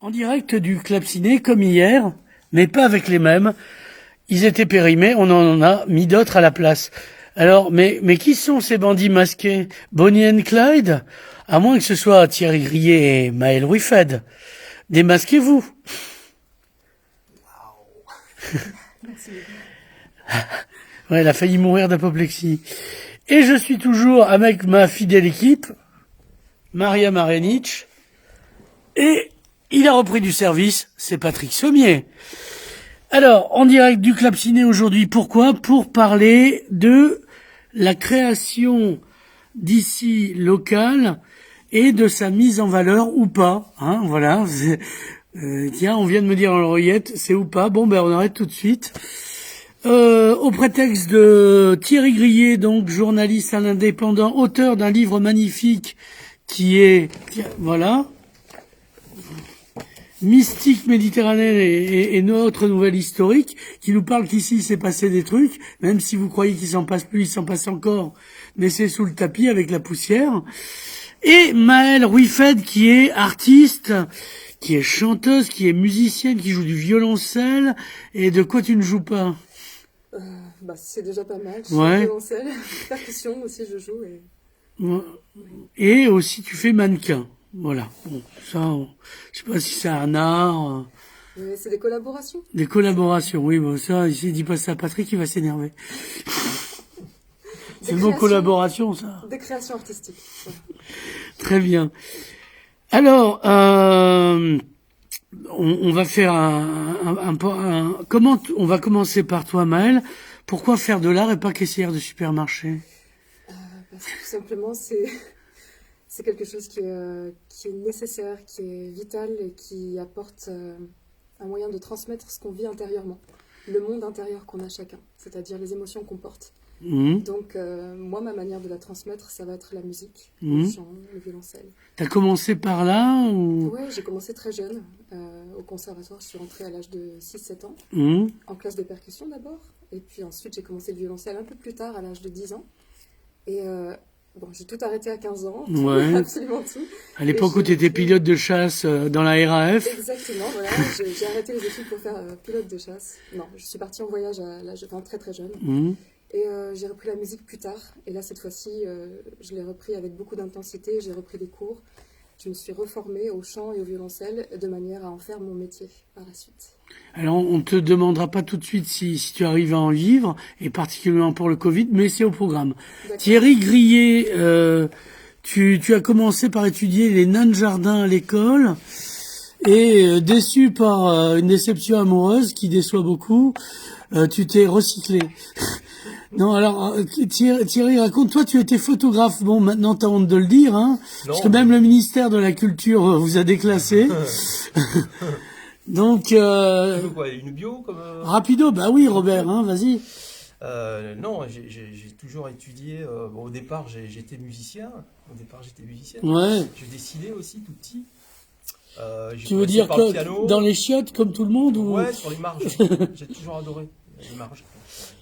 En direct du Club Ciné, comme hier, mais pas avec les mêmes. Ils étaient périmés, on en a mis d'autres à la place. Alors, mais qui sont ces bandits masqués? Bonnie and Clyde? À moins que ce soit Thierry Grillet et Maël Ruifed. Démasquez-vous. Ouais, elle a failli mourir d'apoplexie. Et je suis toujours avec ma fidèle équipe, Maria Marenic, et il a repris du service, c'est Patrick Sommier. Alors, en direct du Club Ciné aujourd'hui, pourquoi? Pour parler de la création d'ici locale et de sa mise en valeur ou pas. Hein, voilà. Tiens, on vient de me dire à l'oreillette, c'est ou pas. Bon, ben on arrête tout de suite. Au prétexte de Thierry Grillet, donc journaliste à l'Indépendant, auteur d'un livre magnifique qui est, voilà, Mystique méditerranéenne et notre nouvelle historique, qui nous parle qu'ici il s'est passé des trucs, même si vous croyez qu'il s'en passe plus, il s'en passe encore, mais c'est sous le tapis avec la poussière. Et Maël Ruifed, qui est artiste, qui est chanteuse, qui est musicienne, qui joue du violoncelle. Et de quoi tu ne joues pas? C'est déjà pas mal. Je joue Ouais. du violoncelle, percussion aussi je joue. Et aussi tu fais mannequin. Voilà. Bon, ça, je sais pas si c'est un art. Mais c'est des collaborations. Des collaborations, oui, bon, ça, il dit pas ça à Patrick, il va s'énerver. C'est le mot collaboration, ça. Des créations artistiques. Voilà. Très bien. Alors, on va faire on va commencer par toi, Maëlle. Pourquoi faire de l'art et pas caissière de supermarché? Parce que tout simplement, c'est quelque chose qui est nécessaire, qui est vital et qui apporte un moyen de transmettre ce qu'on vit intérieurement, le monde intérieur qu'on a chacun, c'est-à-dire les émotions qu'on porte. Donc, moi, ma manière de la transmettre, ça va être la musique, le chant, le violoncelle. T'as commencé par là ou... Oui, j'ai commencé très jeune. Au conservatoire, je suis rentrée à l'âge de 6-7 ans, en classe de percussion d'abord. Et puis ensuite, j'ai commencé le violoncelle un peu plus tard, à l'âge de 10 ans. Et j'ai tout arrêté à 15 ans, Ouais. absolument tout. À l'époque où tu étais pilote de chasse dans la RAF. Exactement, voilà. J'ai arrêté les études pour faire pilote de chasse. Non, je suis partie en voyage à l'âge de très très jeune. Et j'ai repris la musique plus tard. Et là, cette fois-ci, je l'ai repris avec beaucoup d'intensité. J'ai repris des cours. Je me suis reformée au chant et au violoncelle de manière à en faire mon métier par la suite. Alors, on ne te demandera pas tout de suite si tu arrives à en vivre, et particulièrement pour le Covid, mais c'est au programme. Thierry Grillet, tu as commencé par étudier les nains de jardin à l'école, et déçu par une déception amoureuse qui déçoit beaucoup, tu t'es recyclé. Non, alors, Thierry, raconte-toi, tu étais photographe. Bon, maintenant, t'as honte de le dire, hein. Non, parce que même le ministère de la Culture vous a déclassé. Donc, tu veux quoi, une bio comme rapido, bah oui, Robert, hein, vas-y. Non, j'ai toujours étudié. Au départ, j'étais musicien. Ouais. Je dessinais aussi tout petit. Tu veux dire que dans les chiottes, comme tout le monde, ou... Ouais, sur les marges. J'ai toujours adoré les marges.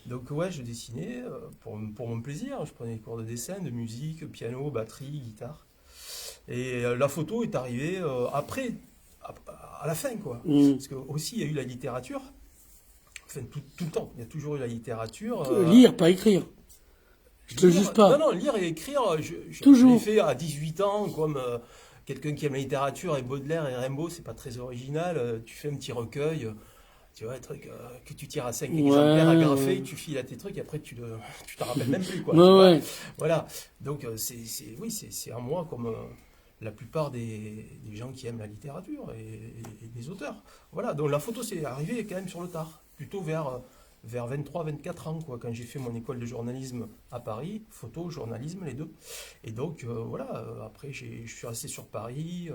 Donc ouais, je dessinais pour mon plaisir. Je prenais des cours de dessin, de musique, piano, batterie, guitare. Et la photo est arrivée après, à la fin, quoi. Parce que aussi, il y a eu la littérature. Enfin, tout le temps, il y a toujours eu la littérature. Lire, pas écrire. Je te juge pas. Non, lire et écrire, je l'ai fait à 18 ans, comme quelqu'un qui aime la littérature, et Baudelaire et Rimbaud, c'est pas très original. Tu fais un petit recueil, tu vois, un truc que tu tires à 5 exemplaires agrafés, tu files à tes trucs, et après tu t'en rappelles même plus, quoi. Ouais. Voilà, donc c'est en moi comme... la plupart des gens qui aiment la littérature et des auteurs. Voilà, donc la photo, c'est arrivé quand même sur le tard, plutôt vers 23-24 ans, quoi, quand j'ai fait mon école de journalisme à Paris, photo, journalisme, les deux. Et donc, après, je suis resté sur Paris,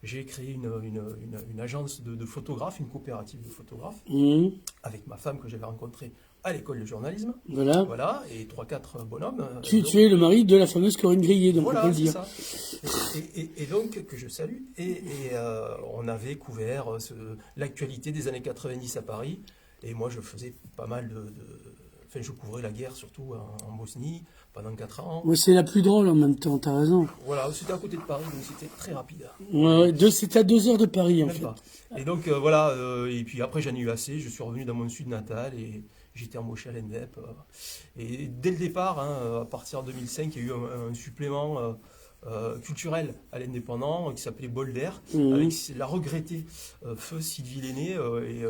j'ai créé une agence de photographes, une coopérative de photographes, avec ma femme que j'avais rencontrée à l'école de journalisme. Voilà, et 3-4 bonhommes. Tu es le mari de la fameuse Corinne Grillet, donc on peut le dire. Ça. Et donc, que je salue. Et on avait couvert l'actualité des années 90 à Paris. Et moi, je faisais pas mal enfin, je couvrais la guerre surtout en Bosnie pendant 4 ans. Ouais, c'est la plus drôle en même temps, t'as raison. Voilà, c'était à côté de Paris, donc c'était très rapide. Ouais, c'est à 2 heures de Paris, en Même fait. pas. Et donc voilà, et puis après j'en ai eu assez, je suis revenu dans mon sud natal et j'ai été embauché à l'ENDEP. Et dès le départ, hein, à partir de 2005, il y a eu un supplément culturel à l'indépendant qui s'appelait Bol d'air, avec la regrettée feu Sylvie Lenné, et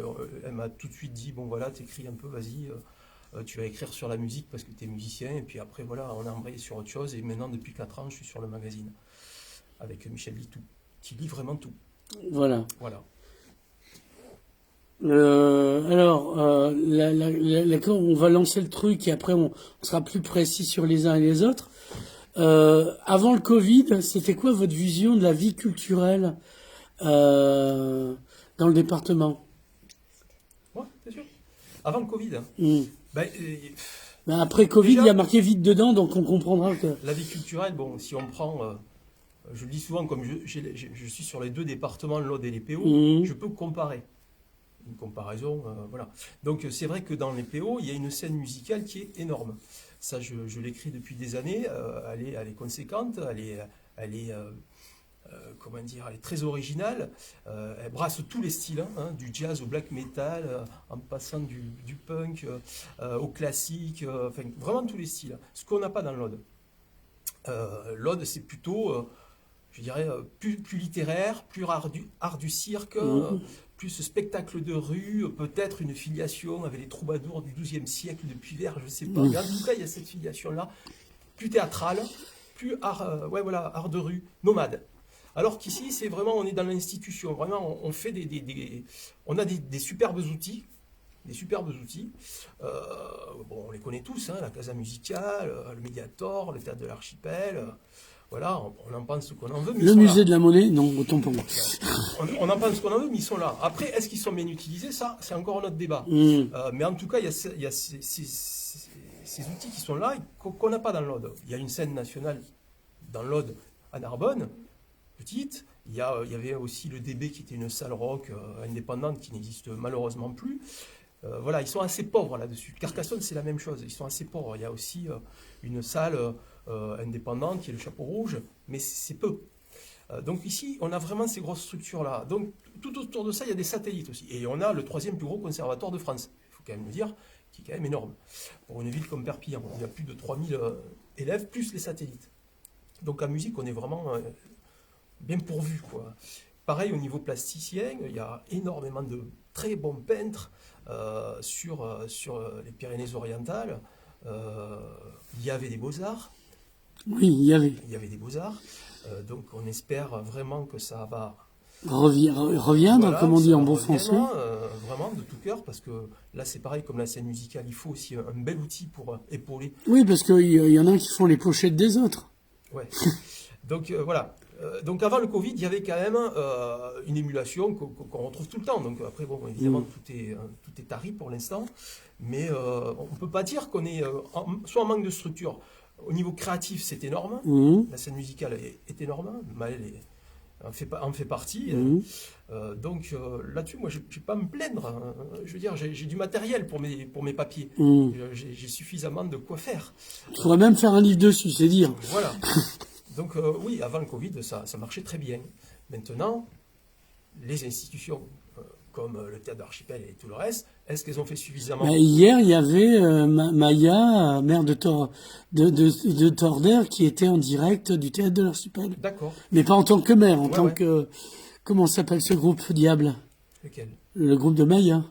elle m'a tout de suite dit, bon voilà, t'écris un peu, vas-y, tu vas écrire sur la musique parce que t'es musicien, et puis après voilà, on a embrayé sur autre chose, et maintenant depuis 4 ans, je suis sur le magazine, avec Michel Litou, qui lit vraiment tout. Voilà. Voilà. On va lancer le truc et après on sera plus précis sur les uns et les autres. Avant le Covid, c'était quoi votre vision de la vie culturelle dans le département? Ouais, c'est sûr. Avant le Covid, Ben, après Covid, déjà, il y a marqué vide dedans, donc on comprendra que... la vie culturelle, bon, si on prend, je le dis souvent, comme je suis sur les 2 départements, l'Aude et les PO, je peux comparer. Une comparaison, voilà. Donc c'est vrai que dans les PO, il y a une scène musicale qui est énorme. Ça, je l'écris depuis des années. Elle est conséquente, elle est comment dire, elle est très originale. Elle brasse tous les styles, hein, du jazz au black metal, en passant du punk au classique, enfin vraiment tous les styles. Ce qu'on n'a pas dans l'Aude. L'Aude, c'est plutôt, je dirais, plus littéraire, plus art du cirque, plus spectacle de rue, peut-être une filiation avec les troubadours du XIIe siècle de Puyvert, je ne sais pas. Mais en tout cas, il y a cette filiation-là, plus théâtrale, plus art, art de rue, nomade. Alors qu'ici, c'est vraiment, on est dans l'institution. Vraiment, on fait on a des superbes outils. Des superbes outils. Bon, on les connaît tous, hein, la Casa Musicale, le Mediator, le Théâtre de l'Archipel. Voilà, on en pense ce qu'on en veut. Mais Le musée de la monnaie, non, autant pour moi. On en pense ce qu'on en veut, mais ils sont là. Après, est-ce qu'ils sont bien utilisés? Ça, c'est encore un autre débat. Mais en tout cas, il y a ces outils qui sont là qu'on n'a pas dans l'Aude. Il y a une scène nationale dans l'Aude à Narbonne, petite. Il y avait aussi le DB qui était une salle rock indépendante qui n'existe malheureusement plus. Voilà, ils sont assez pauvres là-dessus. Carcassonne, c'est la même chose. Ils sont assez pauvres. Il y a aussi une salle indépendante qui est le Chapeau Rouge, mais c'est peu. Donc ici, on a vraiment ces grosses structures-là. Donc tout autour de ça, il y a des satellites aussi. Et on a le 3e plus gros conservatoire de France, il faut quand même le dire, qui est quand même énorme. Pour une ville comme Perpignan, il y a plus de 3000 élèves, plus les satellites. Donc en musique, on est vraiment bien pourvu, quoi. Pareil au niveau plasticien, il y a énormément de très bons peintres sur les Pyrénées-Orientales. Il y avait des beaux-arts. Oui, il y avait. Il y avait des beaux-arts. Donc on espère vraiment que ça va reviendre, voilà, comme on dit en bon français. Vraiment de tout cœur, parce que là c'est pareil comme la scène musicale, il faut aussi un bel outil pour épauler. Oui, parce qu'il y en a qui font les pochettes des autres. Ouais. Donc voilà. Donc avant le Covid, il y avait quand même une émulation qu'on retrouve tout le temps. Donc après, bon, évidemment, tout est tari pour l'instant. Mais on ne peut pas dire qu'on est soit en manque de structure. Au niveau créatif, c'est énorme. La scène musicale est énorme. Maël en fait partie. Donc là-dessus, moi, je ne vais pas me plaindre. Je veux dire, j'ai du matériel pour mes papiers. J'ai suffisamment de quoi faire. Tu pourrais même faire un livre dessus, c'est dire. Voilà. Donc oui, avant le Covid, ça marchait très bien. Maintenant, les institutions comme le Théâtre d'Archipel et tout le reste, est-ce qu'elles ont fait suffisamment? Hier, il y avait Maya, maire de Torder, qui était en direct du Théâtre de l'Archipel. D'accord. Mais pas en tant que maire, en tant que... Comment s'appelle ce groupe, diable? Lequel? Le groupe de Maya.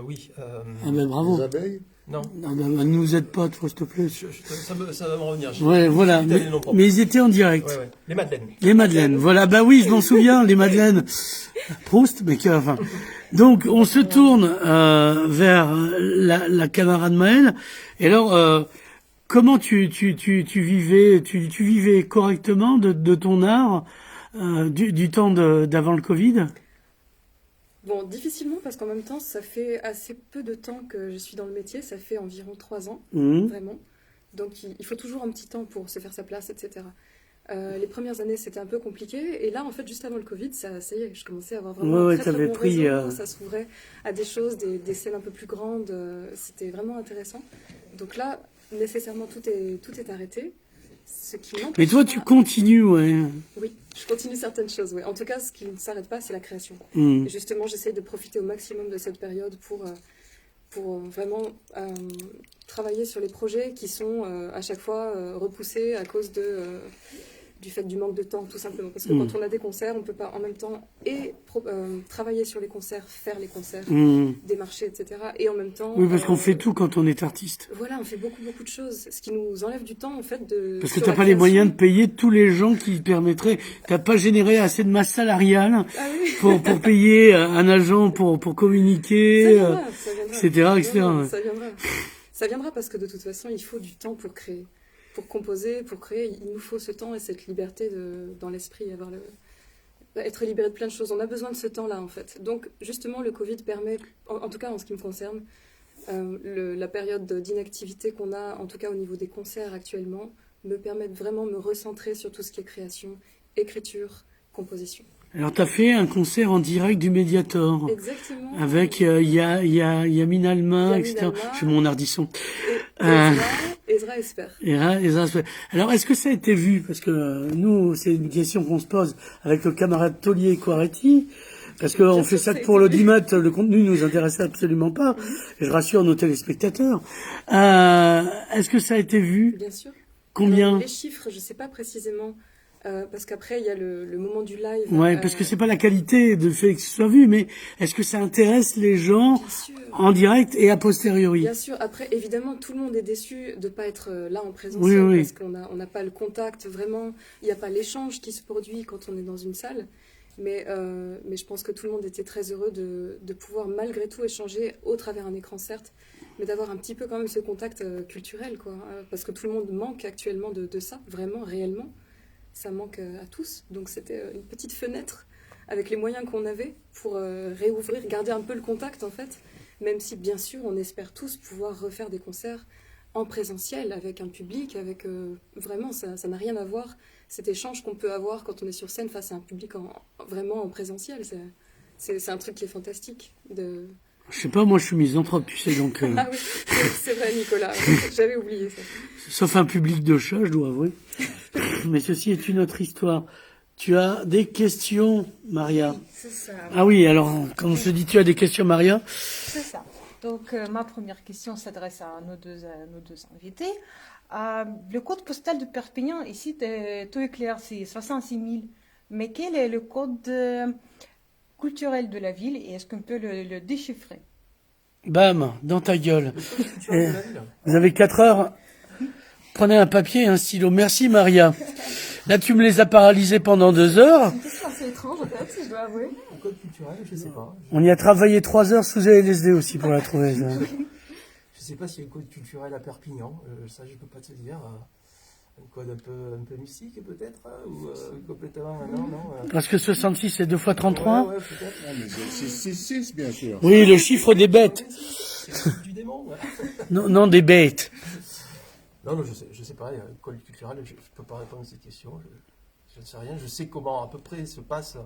Oui. Ah ben bravo. Les abeilles? Non. Ne nous aide pas, toi, s'il te plaît. Ça va me revenir. Ouais, voilà. Mais ils étaient en direct. Ouais. Les Madeleines. Les Madeleines. Voilà. Bah oui, je m'en souviens. Les Madeleines. Proust, mais enfin. Donc, on se tourne vers la camarade Maëlle. Et alors, comment tu vivais correctement de ton art du temps d'avant le Covid? Bon, difficilement, parce qu'en même temps, ça fait assez peu de temps que je suis dans le métier, ça fait environ 3 ans, vraiment. Donc il faut toujours un petit temps pour se faire sa place, etc. Les premières années, c'était un peu compliqué. Et là, en fait, juste avant le Covid, ça y est, je commençais à avoir vraiment Ouais, un très, très t'avais bon pris, réseau. Ça s'ouvrait à des choses, des scènes un peu plus grandes. C'était vraiment intéressant. Donc là, nécessairement, tout est arrêté. Ce qui n'empêche Mais toi, pas- tu continues, ouais. Oui, je continue certaines choses, oui. En tout cas, ce qui ne s'arrête pas, c'est la création. Hmm. Et justement, j'essaye de profiter au maximum de cette période pour vraiment travailler sur les projets qui sont à chaque fois repoussés à cause du fait du manque de temps, tout simplement. Parce que quand on a des concerts, on ne peut pas en même temps travailler sur les concerts, faire les concerts, Hmm. démarcher, etc. Et en même temps... Oui, parce qu'on fait tout quand on est artiste. Voilà, on fait beaucoup, beaucoup de choses. Ce qui nous enlève du temps, en fait, de... Parce que sur t'as la pas les création. moyens de payer tous les gens qui permettraient. T'as pas généré assez de masse salariale Ah oui. pour payer un agent pour communiquer, Ça viendra, etc. Ça viendra. Ça viendra parce que de toute façon, il faut du temps pour créer. Pour composer, pour créer, il nous faut ce temps et cette liberté dans l'esprit, être libéré de plein de choses. On a besoin de ce temps-là, en fait. Donc, justement, le Covid permet, en tout cas en ce qui me concerne, la période d'inactivité qu'on a, en tout cas au niveau des concerts actuellement, me permet de vraiment me recentrer sur tout ce qui est création, écriture, composition. Alors t'as fait un concert en direct du Mediator. Exactement. Avec Yamin Alma, Yamin etc. Alma. Je suis mon ardisson. Et Ezra Esper. Alors, est-ce que ça a été vu? Parce que nous, c'est une question qu'on se pose avec le camarade Taulier Quaretti. Parce qu'on fait ça que pour l'audimat, le contenu nous intéressait absolument pas. Et je rassure nos téléspectateurs. Est-ce que ça a été vu? Bien sûr. Combien? Alors, les chiffres, je sais pas précisément. Parce qu'après, il y a le moment du live. Ouais, parce que c'est pas la qualité de fait que ce soit vu, mais est-ce que ça intéresse les gens Bien sûr. en direct et a posteriori? Bien sûr. Après, évidemment, tout le monde est déçu de pas être là en présentiel. Oui, oui. Parce qu'on n'a pas le contact vraiment. Il n'y a pas l'échange qui se produit quand on est dans une salle. Mais je pense que tout le monde était très heureux de pouvoir malgré tout échanger au travers un écran, certes, mais d'avoir un petit peu quand même ce contact culturel, quoi. Parce que tout le monde manque actuellement de ça, vraiment, réellement. Ça manque à tous. Donc c'était une petite fenêtre avec les moyens qu'on avait pour réouvrir, garder un peu le contact en fait, même si bien sûr on espère tous pouvoir refaire des concerts en présentiel avec un public, avec vraiment ça n'a rien à voir, cet échange qu'on peut avoir quand on est sur scène face à un public vraiment en présentiel. C'est un truc qui est fantastique. Je sais pas, moi je suis misanthrope, tu sais, donc... Ah oui, c'est vrai Nicolas, j'avais oublié ça. Sauf un public de chat, je dois avouer. Mais ceci est une autre histoire. Tu as des questions, Maria? Oui, c'est ça. Ah oui, alors, quand on se dit tu as des questions, Maria? C'est ça. Donc, ma première question s'adresse à nos deux invités. Le code postal de Perpignan, ici, tout est clair, c'est 66 000. Mais quel est le code culturel de la ville et est-ce qu'on peut le déchiffrer? Bam, dans ta gueule. Culturel de la ville. Vous avez 4 heures. Prenez un papier et un stylo. Merci, Maria. Là, tu me les as paralysés pendant 2 heures. C'est une question assez étrange en fait, si je dois avouer. Le code culturel, je sais pas. On y a travaillé 3 heures sous LSD aussi pour la trouver. ça. Je sais pas s'il y a un code culturel à Perpignan. Ça, je peux pas te dire. Un code un peu mystique peut-être, ou complètement non. Parce que 66, c'est 2 fois 33. Ouais, peut-être. Ah, mais c'est 6, bien sûr. Oui, le chiffre des bêtes. C'est le chiffre du démon. Ouais. Non, des bêtes. Non, je sais pas. Il y a un code culturel. Je peux pas répondre à cette question. Je ne sais rien. Je sais comment à peu près se passe.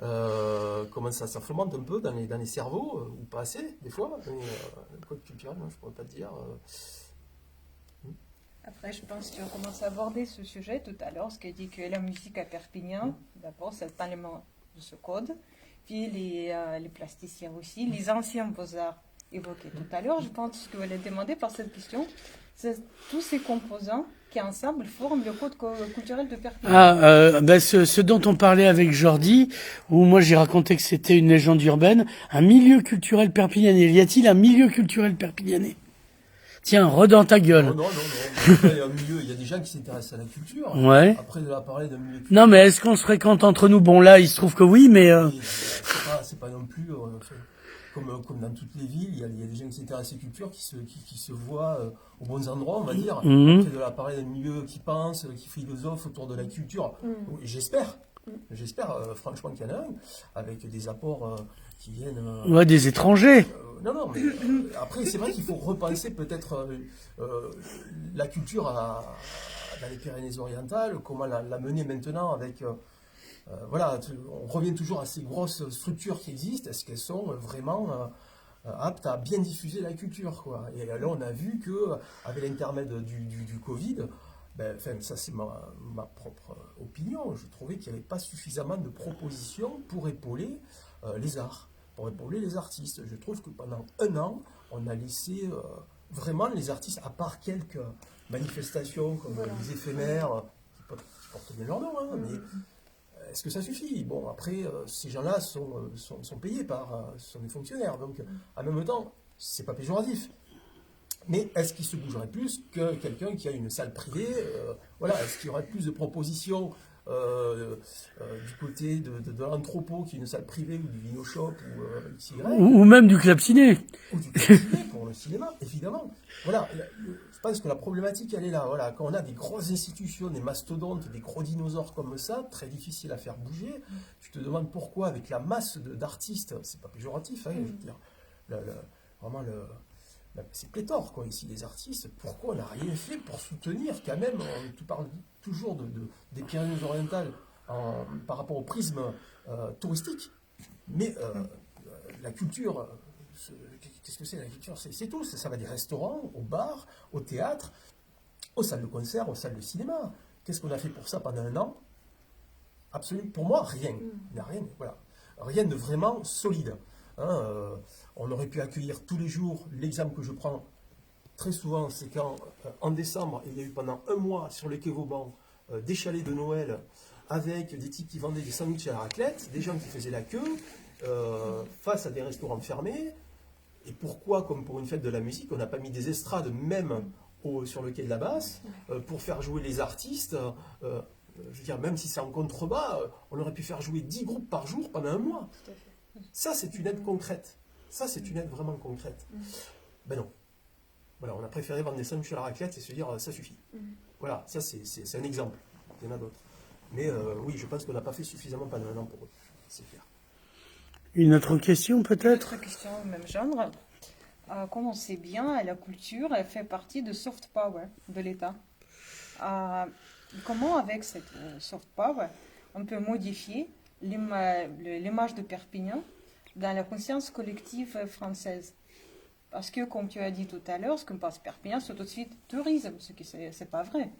Comment ça fermente un peu dans les cerveaux, ou pas assez, des fois. Mais le code culturel, non, je pourrais pas te dire. Après, je pense qu'on commence à aborder ce sujet tout à l'heure, ce qui dit que la musique à Perpignan, d'abord, c'est un élément de ce code. Puis les plasticiens aussi, les anciens beaux-arts évoqués tout à l'heure. Je pense que vous allez demander par cette question. C'est tous ces composants qui ensemble forment le code culturel de Perpignan. Ce dont on parlait avec Jordi, où moi j'ai raconté que c'était une légende urbaine, un milieu culturel perpignanais. Y a-t-il un milieu culturel perpignanais? Tiens, redans ta gueule. Non. Après, il y a des gens qui s'intéressent à la culture. Ouais. Après, de la parler d'un milieu culturel. Non, mais est-ce qu'on se fréquente entre nous? Bon, là, il se trouve que oui, mais... C'est pas non plus... comme dans toutes les villes, il y a des gens qui s'intéressent à la culture, qui se voient aux bons endroits, on va dire. Mhm. Après, de la parler d'un milieu qui pense, qui philosophe autour de la culture. Oui, j'espère, franchement, qu'il y en a un, avec des apports qui viennent... Ouais, des étrangers. Non, mais après, c'est vrai qu'il faut repenser peut-être la culture dans les Pyrénées-Orientales, comment la mener maintenant avec... voilà, on revient toujours à ces grosses structures qui existent. Est-ce qu'elles sont vraiment aptes à bien diffuser la culture, quoi. Et là, on a vu que avec l'intermède du Covid, ben, enfin, ça c'est ma propre opinion, je trouvais qu'il n'y avait pas suffisamment de propositions pour épauler les arts, pour épauler les artistes. Je trouve que pendant un an, on a laissé vraiment les artistes, à part quelques manifestations comme les éphémères, qui portent bien leur nom, hein, mais est-ce que ça suffit? Bon, après, ces gens-là sont payés sont des fonctionnaires, donc en même temps, c'est pas péjoratif. Mais est-ce qu'il se bougerait plus que quelqu'un qui a une salle privée? Voilà, est-ce qu'il y aurait plus de propositions du côté de l'entrepôt qui est une salle privée ou du Vino Shop ou XY, Ou même du club ciné. ou du club ciné pour le cinéma, évidemment. Voilà, je pense que la problématique, elle est là. Voilà, quand on a des grosses institutions, des mastodontes, des gros dinosaures comme ça, très difficile à faire bouger, tu te demandes pourquoi, avec la masse d'artistes, c'est pas péjoratif, hein, je veux dire, vraiment c'est pléthore, quoi, ici, les artistes, pourquoi on n'a rien fait pour soutenir, quand même, on parle toujours des Pyrénées-Orientales par rapport au prisme touristique, mais la culture, qu'est-ce que c'est la culture? C'est tout, ça va des restaurants, aux bars, au théâtre, aux salles de concert, aux salles de cinéma. Qu'est-ce qu'on a fait pour ça pendant un an? Absolument, pour moi, rien. Il n'y a rien, voilà. Rien de vraiment solide. Hein, on aurait pu accueillir tous les jours, l'exemple que je prends très souvent, c'est quand en décembre, il y a eu pendant un mois sur le quai Vauban des chalets de Noël avec des types qui vendaient des sandwichs à la raclette, des gens qui faisaient la queue face à des restaurants fermés. Et pourquoi, comme pour une fête de la musique, on n'a pas mis des estrades même sur le quai de la Basse pour faire jouer les artistes je veux dire, même si c'est en contrebas, on aurait pu faire jouer 10 groupes par jour pendant un mois. Tout à fait. Ça, c'est une aide concrète. Ça, c'est une aide vraiment concrète. Ben non. Voilà, on a préféré vendre des sandwichs à la raclette et se dire, ça suffit. Voilà, ça, c'est un exemple. Il y en a d'autres. Mais oui, je pense qu'on n'a pas fait suffisamment pendant un an pour eux. C'est clair. Une autre question, peut-être? Autre question au même genre. Comme on sait bien, la culture, elle fait partie de soft power de l'État. Comment, avec cette soft power, on peut modifier l'image de Perpignan dans la conscience collective française? Parce que, comme tu as dit tout à l'heure, ce qu'on passe Perpignan, c'est tout de suite tourisme, ce qui c'est pas vrai.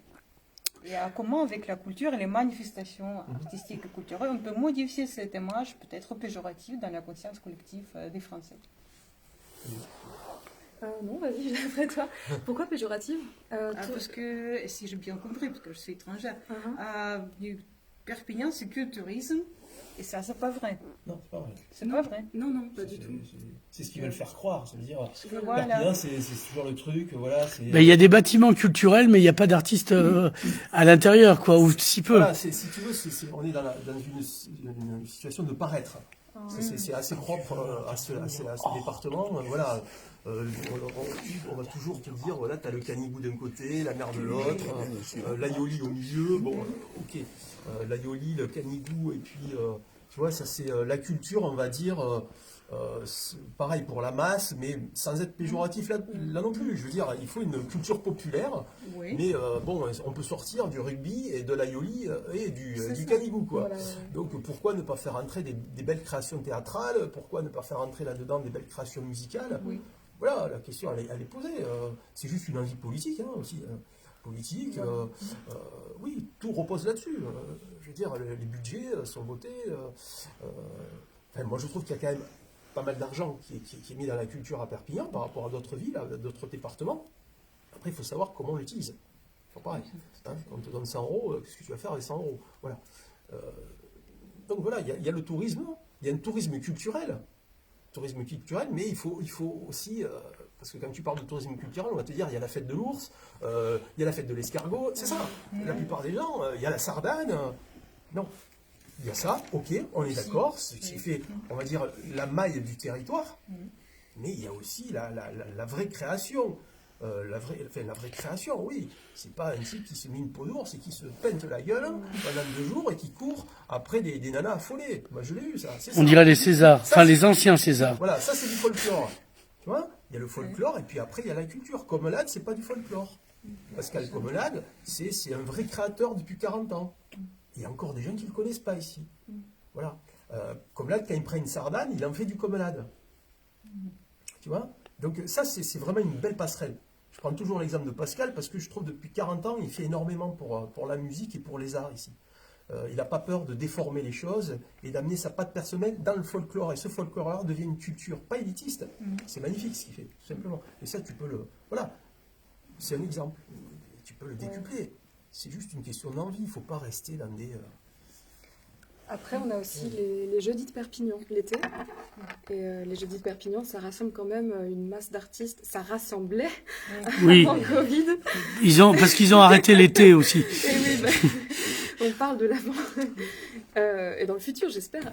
Et comment, avec la culture et les manifestations artistiques et culturelles, on peut modifier cette image peut-être péjorative dans la conscience collective des Français? Non, vas-y, après toi. Pourquoi péjorative Parce que, si j'ai bien compris, parce que je suis étrangère, Perpignan, c'est que tourisme, et ça, c'est pas vrai. Non, c'est pas vrai. C'est pas vrai. Non, pas du tout. C'est ce qu'ils veulent faire croire. Ça veut dire, Voilà. Perpignan, c'est toujours le truc. Voilà, Ben, il y a des bâtiments culturels, mais il n'y a pas d'artistes à l'intérieur, quoi, ou si peu. Voilà, si tu veux, on est dans une situation de paraître. C'est assez propre à ce département. Voilà, on va toujours te dire, voilà, tu as le Canigou d'un côté, la mer de l'autre, l'Aioli au milieu. Bon, ok, l'Aioli, le Canigou, et puis, tu vois, ça c'est la culture, on va dire. Pareil pour la masse, mais sans être péjoratif là non plus. Je veux dire, il faut une culture populaire, Oui. mais bon, on peut sortir du rugby et de l'aioli et du canigou, quoi. Voilà. Donc pourquoi ne pas faire entrer des belles créations théâtrales? Pourquoi ne pas faire entrer là-dedans des belles créations musicales? Oui. Voilà, la question elle est posée. C'est juste une envie politique, hein, aussi. Politique, oui, tout repose là-dessus. Je veux dire, les budgets sont votés. Enfin, moi, je trouve qu'il y a quand même pas mal d'argent qui est mis dans la culture à Perpignan par rapport à d'autres villes, à d'autres départements. Après, il faut savoir comment on l'utilise. C'est pareil. Hein, on te donne 100 €, qu'est-ce que tu vas faire avec 100 €? Voilà. Donc voilà, il y a le tourisme, il y a un tourisme culturel. Tourisme culturel, mais il faut aussi, parce que quand tu parles de tourisme culturel, on va te dire, il y a la fête de l'ours, il y a la fête de l'escargot, c'est ça. La plupart des gens, il y a la sardane. Non. Il y a ça, ok, on est d'accord, c'est ce qui fait, on va dire, la maille du territoire, mais il y a aussi la vraie création. La vraie création, oui. C'est pas un type qui se met une peau d'ours et qui se peinte la gueule pendant 2 jours et qui court après des nanas affolées. Moi, je l'ai vu, ça. On dirait les Césars, Ça, enfin les anciens Césars. Voilà, ça, c'est du folklore. Tu vois? Il y a le folklore et puis après, il y a la culture. Comme là, c'est pas du folklore. Pascal Commelade, c'est un vrai créateur depuis 40 ans. Il y a encore des gens qui ne le connaissent pas ici. Voilà. Commelade, quand il prend une sardane, il en fait du Commelade. Tu vois? Donc ça, c'est vraiment une belle passerelle. Je prends toujours l'exemple de Pascal parce que je trouve depuis 40 ans, il fait énormément pour la musique et pour les arts ici. Il n'a pas peur de déformer les choses et d'amener sa patte personnelle dans le folklore. Et ce folklore devient une culture, pas élitiste. C'est magnifique ce qu'il fait, tout simplement. Et ça, tu peux le... Voilà, c'est un exemple. Tu peux le décupler. C'est juste une question d'envie. Il ne faut pas rester dans des... Après, on a aussi les jeudis de Perpignan l'été. Et les jeudis de Perpignan, ça rassemble quand même une masse d'artistes. Ça rassemblait Oui. avant le Covid. Parce qu'ils ont arrêté l'été aussi. Et oui, on parle de l'avant. Et dans le futur, j'espère.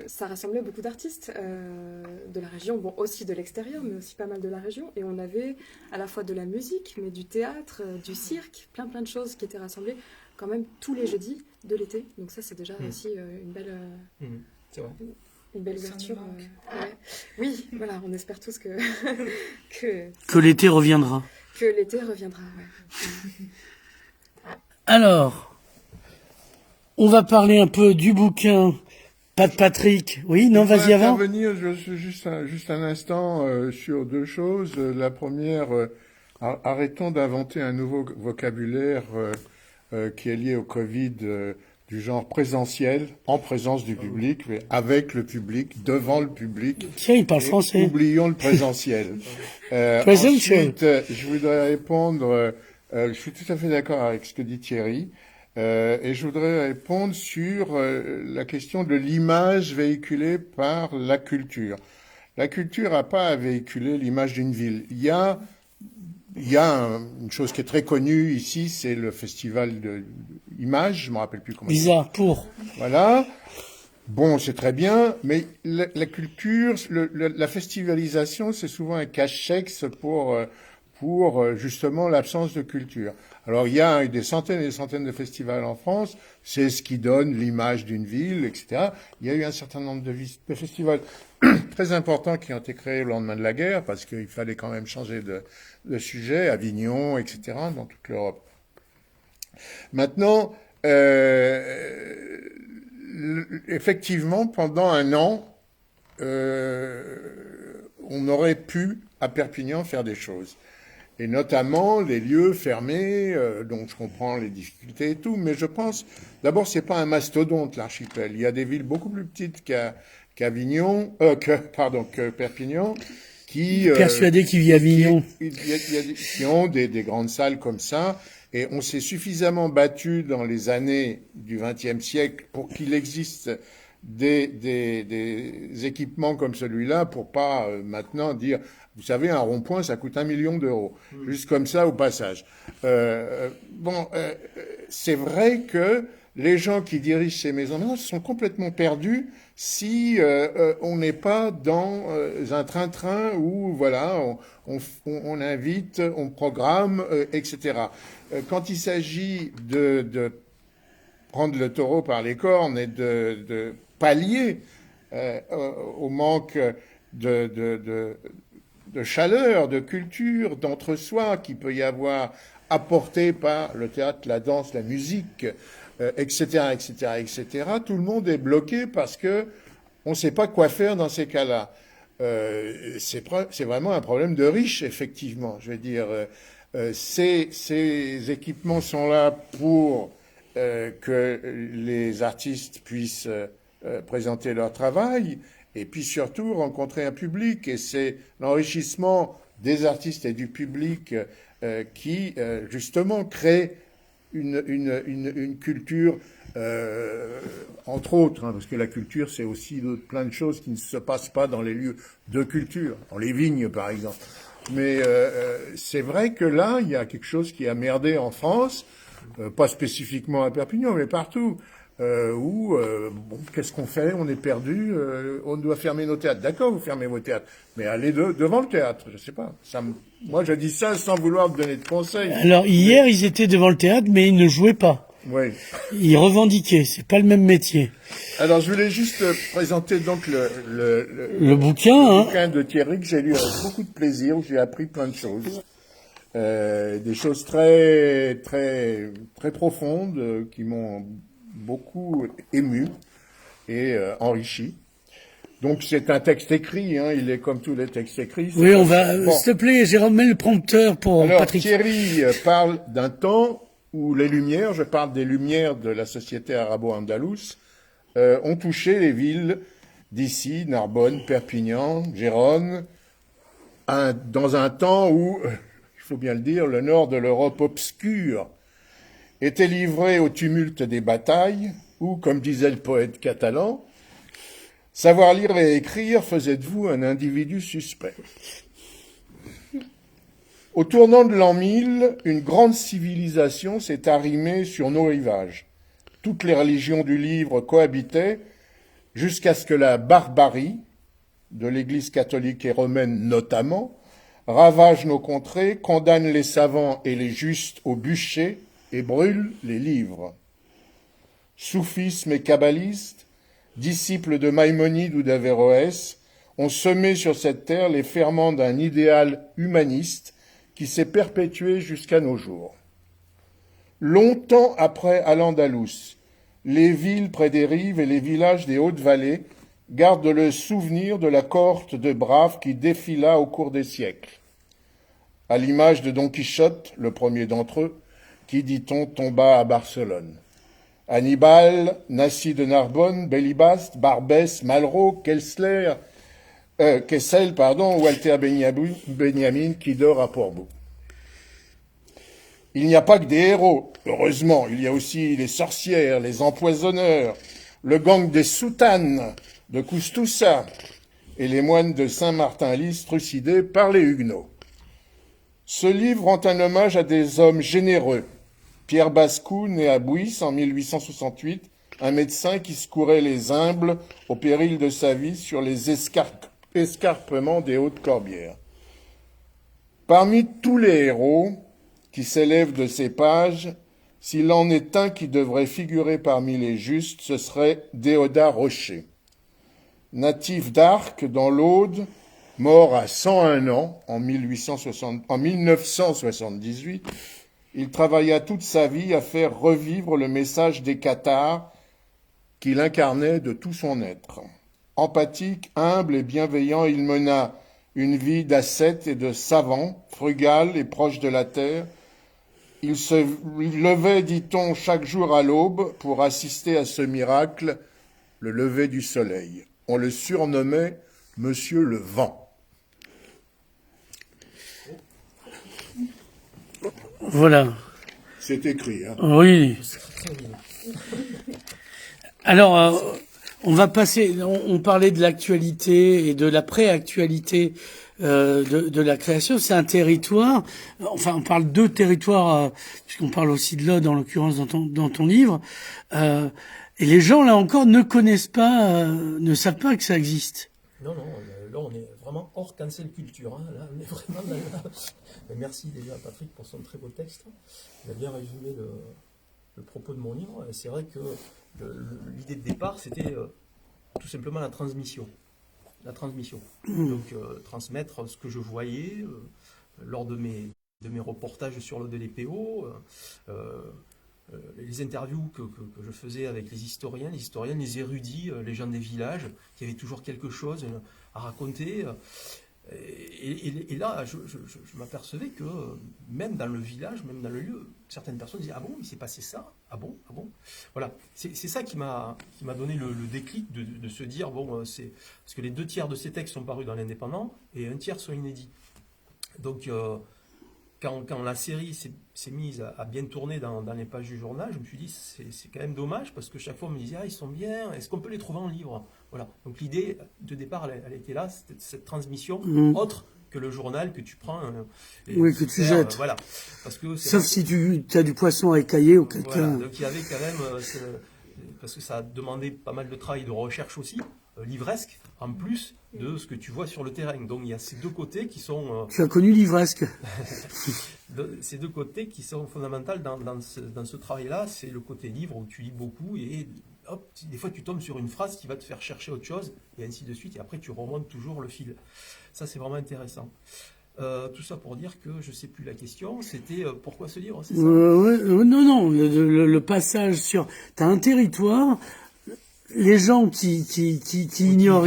Ça rassemblait beaucoup d'artistes de la région, bon, aussi de l'extérieur, mais aussi pas mal de la région. Et on avait à la fois de la musique, mais du théâtre, du cirque, plein de choses qui étaient rassemblées quand même tous les jeudis de l'été. Donc ça, c'est déjà aussi une belle... C'est vrai. Une belle ouverture. Ouais. Oui, voilà, on espère tous que Que l'été reviendra. que l'été reviendra. Ouais. Alors, on va parler un peu du bouquin Pat Patrick. Oui, non, vas-y avant. Intervenir juste un instant sur deux choses. La première, arrêtons d'inventer un nouveau vocabulaire qui est lié au Covid du genre présentiel, en présence du public, mais avec le public, devant le public. Tiens, il parle Et français. oublions le présentiel. Presential. Ensuite, je voudrais répondre, je suis tout à fait d'accord avec ce que dit Thierry, et je voudrais répondre sur la question de l'image véhiculée par la culture. La culture n'a pas à véhiculer l'image d'une ville. Il y a une chose qui est très connue ici, c'est le festival de images, je me rappelle plus comment. Bizarre, pour. Voilà. Bon, c'est très bien, mais la culture, la festivalisation, c'est souvent un cache-sexe pour justement l'absence de culture. Alors, il y a des centaines et des centaines de festivals en France, c'est ce qui donne l'image d'une ville, etc. Il y a eu un certain nombre de festivals très importants qui ont été créés au lendemain de la guerre, parce qu'il fallait quand même changer de sujet, Avignon, etc., dans toute l'Europe. Maintenant, effectivement, pendant un an, on aurait pu, à Perpignan, faire des choses. Et notamment les lieux fermés, donc je comprends les difficultés et tout, mais je pense, d'abord, c'est pas un mastodonte, l'archipel. Il y a des villes beaucoup plus petites qu'Avignon, que Perpignan, qui... Persuadé qu'il vit à Avignon. Qui ont des grandes salles comme ça. Et on s'est suffisamment battu dans les années du XXe siècle pour qu'il existe des équipements comme celui-là pour pas maintenant dire, vous savez, un rond-point, ça coûte 1 million d'euros. Juste comme ça, au passage. C'est vrai que les gens qui dirigent ces maisons maintenant sont complètement perdus si on n'est pas dans un train-train où, voilà, on invite, on programme, etc. Quand il s'agit de prendre le taureau par les cornes et de pallier au manque de chaleur, de culture, d'entre-soi qui peut y avoir apporté par le théâtre, la danse, la musique, etc., etc., etc., tout le monde est bloqué parce que on ne sait pas quoi faire dans ces cas-là. C'est vraiment un problème de riches, effectivement. Je veux dire, ces équipements sont là pour que les artistes puissent présenter leur travail et puis surtout rencontrer un public. Et c'est l'enrichissement des artistes et du public qui, justement, crée une culture, entre autres, parce que la culture, c'est aussi plein de choses qui ne se passent pas dans les lieux de culture, dans les vignes, par exemple. Mais c'est vrai que là, il y a quelque chose qui a merdé en France, pas spécifiquement à Perpignan, mais partout, où, qu'est-ce qu'on fait? On est perdu, on doit fermer nos théâtres. D'accord, vous fermez vos théâtres, mais allez devant le théâtre, je sais pas. Moi, je dis ça sans vouloir te donner de conseils. Alors, hier, ils étaient devant le théâtre, mais ils ne jouaient pas. Oui. Ils revendiquaient, c'est pas le même métier. Alors, je voulais juste présenter donc Le bouquin, hein. bouquin de Thierry que j'ai lu avec beaucoup de plaisir, où j'ai appris plein de choses. des choses très, très, très profondes qui m'ont beaucoup ému et enrichi. Donc c'est un texte écrit, hein, il est comme tous les textes écrits. Oui, on va, Bon. s'il te plaît, Jérôme, mets le prompteur pour Alors, Patrick. Thierry parle d'un temps où les Lumières, je parle des Lumières de la société arabo-andalouse, ont touché les villes d'ici, Narbonne, Perpignan, Gérone, dans un temps où, il faut bien le dire, le nord de l'Europe obscure était livré au tumulte des batailles, où, comme disait le poète catalan, savoir lire et écrire faisait de vous un individu suspect. Au tournant de l'an 1000, une grande civilisation s'est arrimée sur nos rivages. Toutes les religions du livre cohabitaient jusqu'à ce que la barbarie, de l'Église catholique et romaine notamment, ravage nos contrées, condamne les savants et les justes au bûcher et brûle les livres. Soufisme et kabbalistes, disciples de Maïmonide ou d'Averroès, ont semé sur cette terre les ferments d'un idéal humaniste qui s'est perpétué jusqu'à nos jours. Longtemps après Al-Andalus, les villes près des rives et les villages des Hautes-Vallées gardent le souvenir de la cohorte de braves qui défila au cours des siècles. À l'image de Don Quichotte, le premier d'entre eux, qui, dit-on, tomba à Barcelone. Hannibal, Nassi de Narbonne, Belibast, Barbès, Malraux, Kessel, Walter Benjamin qui dort à Portbou. Il n'y a pas que des héros, heureusement, il y a aussi les sorcières, les empoisonneurs, le gang des soutanes de Coustoussa et les moines de Saint-Martin-Lys trucidés par les Huguenots. Ce livre rend un hommage à des hommes généreux. Pierre Bascou, né à Bouisse en 1868, un médecin qui secourait les humbles au péril de sa vie sur les escarpements des Hautes-Corbières. Parmi tous les héros qui s'élèvent de ces pages, s'il en est un qui devrait figurer parmi les justes, ce serait Déodat Rocher. Natif d'Arques, dans l'Aude, mort à 101 ans en 1978, il travailla toute sa vie à faire revivre le message des cathares qu'il incarnait de tout son être. Empathique, humble et bienveillant, il mena une vie d'ascète et de savant, frugal et proche de la terre. Il se levait, dit-on, chaque jour à l'aube pour assister à ce miracle, le lever du soleil. On le surnommait Monsieur le Vent. Voilà. C'est écrit, hein. Oui. Alors, on va passer, on parlait de l'actualité et de la préactualité de la création. C'est un territoire, enfin on parle de territoires, puisqu'on parle aussi de l'Aude en l'occurrence dans ton livre, et les gens là encore ne connaissent pas, ne savent pas que ça existe. Non, là on est vraiment hors cancel culture. Hein. Là on est vraiment dans la... Merci déjà à Patrick pour son très beau texte. Il a bien résumé le propos de mon livre. C'est vrai que l'idée de départ c'était tout simplement la transmission. Donc transmettre ce que je voyais lors de mes reportages sur l'Aude de l'EPO, les interviews que je faisais avec les historiens, les érudits, les gens des villages, qui avaient toujours quelque chose à raconter. Et là, je m'apercevais que même dans le village, même dans le lieu, certaines personnes disaient « Ah bon, il s'est passé ça ? Ah bon ? Ah bon ?» Voilà, c'est ça qui m'a donné le déclic de se dire « Bon, c'est... » Parce que les 2 tiers de ces textes sont parus dans l'Indépendant et 1 tiers sont inédits. Donc, quand la série s'est mise à bien tourner dans les pages du journal, je me suis dit c'est quand même dommage parce que chaque fois on me disait « Ah, ils sont bien, est-ce qu'on peut les trouver en livre ?» Voilà. Donc l'idée de départ, elle était là, c'était cette transmission autre que le journal que tu prends. Oui, que tu jettes. Voilà. Parce que sauf si tu as du poisson à écailler ou quelqu'un. Voilà. Donc il y avait quand même, parce que ça a demandé pas mal de travail de recherche aussi, livresque, en plus de ce que tu vois sur le terrain. Donc il y a ces 2 côtés qui sont... Tu as connu livresque. Ces 2 côtés qui sont fondamentaux dans ce travail-là, c'est le côté livre où tu lis beaucoup et hop, des fois tu tombes sur une phrase qui va te faire chercher autre chose et ainsi de suite et après tu remontes toujours le fil. Ça c'est vraiment intéressant. Tout ça pour dire que je sais plus la question, c'était pourquoi ce livre, c'est ça? Non, le passage sur... T'as un territoire, les gens qui ignorent.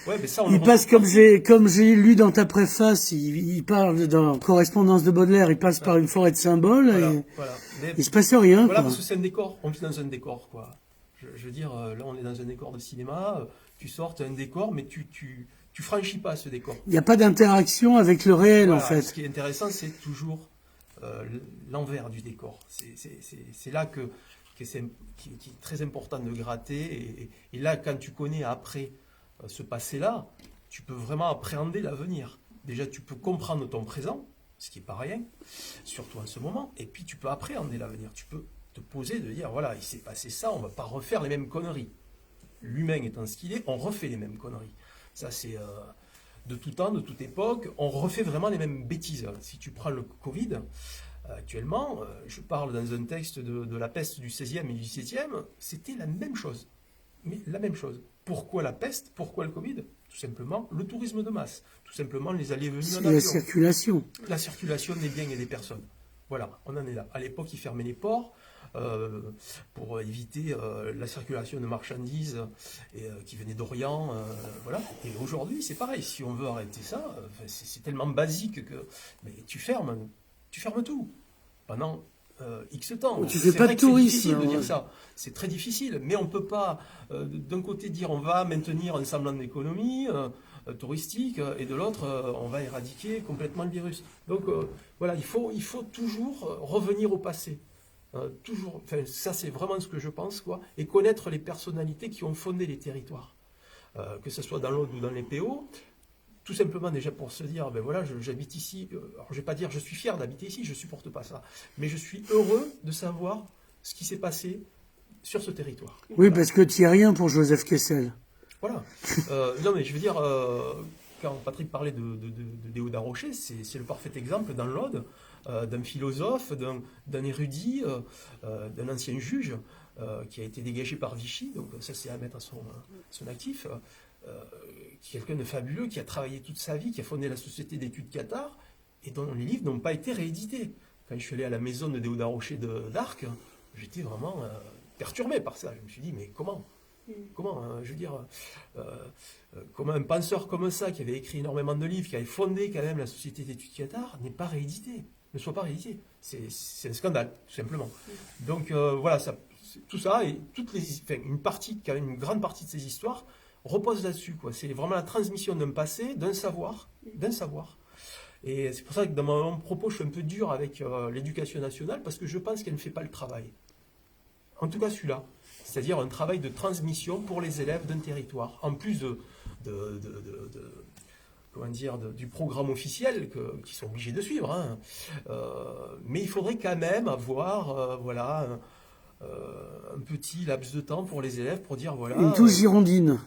Ouais, mais ça, on Il le passe comme j'ai lu dans ta préface, il parle dans Correspondance de Baudelaire, il passe par une forêt de symboles et voilà. Mais, il se passe rien. voilà, Quoi. parce que c'est un décor, on vit dans un décor, quoi. Je veux dire, là, on est dans un décor de cinéma, tu sors, t'as un décor, mais tu franchis pas ce décor. Il n'y a pas d'interaction avec le réel, Voilà, en fait. ce qui est intéressant, c'est toujours l'envers du décor. C'est là qui est très important de gratter. Et là, quand tu connais après ce passé-là, tu peux vraiment appréhender l'avenir. Déjà, tu peux comprendre ton présent, ce qui n'est pas rien, surtout en ce moment. Et puis, tu peux appréhender l'avenir. Tu peux te poser, de dire, voilà, il s'est passé ça, on ne va pas refaire les mêmes conneries. L'humain étant ce qu'il est, on refait les mêmes conneries. Ça, c'est de tout temps, de toute époque, on refait vraiment les mêmes bêtises. Si tu prends le Covid, actuellement, je parle dans un texte de la peste du XVIe et du XVIIe, c'était la même chose. Mais la même chose. Pourquoi la peste? Pourquoi le Covid? Tout simplement le tourisme de masse. Tout simplement les allées et venues en C'est avion. la circulation. La circulation des biens et des personnes. Voilà, on en est là. À l'époque, ils fermaient les ports pour éviter la circulation de marchandises qui venaient d'Orient. Voilà. Et aujourd'hui, c'est pareil. Si on veut arrêter ça, c'est tellement basique que mais tu fermes tout pendant X temps. Tu fais C'est pas vrai de que c'est tourisme. difficile de dire Ouais. ça. C'est très difficile, mais on ne peut pas d'un côté dire on va maintenir un semblant d'économie touristique et de l'autre on va éradiquer complètement le virus. Donc voilà, il faut toujours revenir au passé. Toujours, enfin, ça c'est vraiment ce que je pense, quoi, et connaître les personnalités qui ont fondé les territoires, que ce soit dans l'Aude ou dans les PO, tout simplement déjà pour se dire, ben voilà, j'habite ici, alors je vais pas dire je suis fier d'habiter ici, je supporte pas ça, mais je suis heureux de savoir ce qui s'est passé sur ce territoire. Oui, Voilà. parce que tu n'y es rien pour Joseph Kessel. Voilà. Non, mais je veux dire, quand Patrick parlait de Déodat Rocher, c'est le parfait exemple dans l'Aude d'un philosophe, d'un érudit, d'un ancien juge qui a été dégagé par Vichy, donc ça c'est à mettre à son actif, qui est quelqu'un de fabuleux, qui a travaillé toute sa vie, qui a fondé la Société d'études Qatar, et dont les livres n'ont pas été réédités. Quand je suis allé à la maison de Déodat Rocher d'Arc, j'étais vraiment perturbé par ça. Je me suis dit, mais comment je veux dire, comment un penseur comme ça, qui avait écrit énormément de livres, qui avait fondé quand même la Société d'études Qatar, n'est pas réédité, ne soit pas réédité. C'est un scandale, tout simplement. Donc voilà, tout ça, et une partie, quand même une grande partie de ces histoires, repose là-dessus, quoi. C'est vraiment la transmission d'un passé, d'un savoir. Et c'est pour ça que dans mon propos, je suis un peu dur avec l'éducation nationale, parce que je pense qu'elle ne fait pas le travail. En tout cas, celui-là. C'est-à-dire un travail de transmission pour les élèves d'un territoire, en plus du programme officiel qu'ils sont obligés de suivre. Hein. Mais il faudrait quand même avoir un petit laps de temps pour les élèves pour dire voilà. Une touche girondine,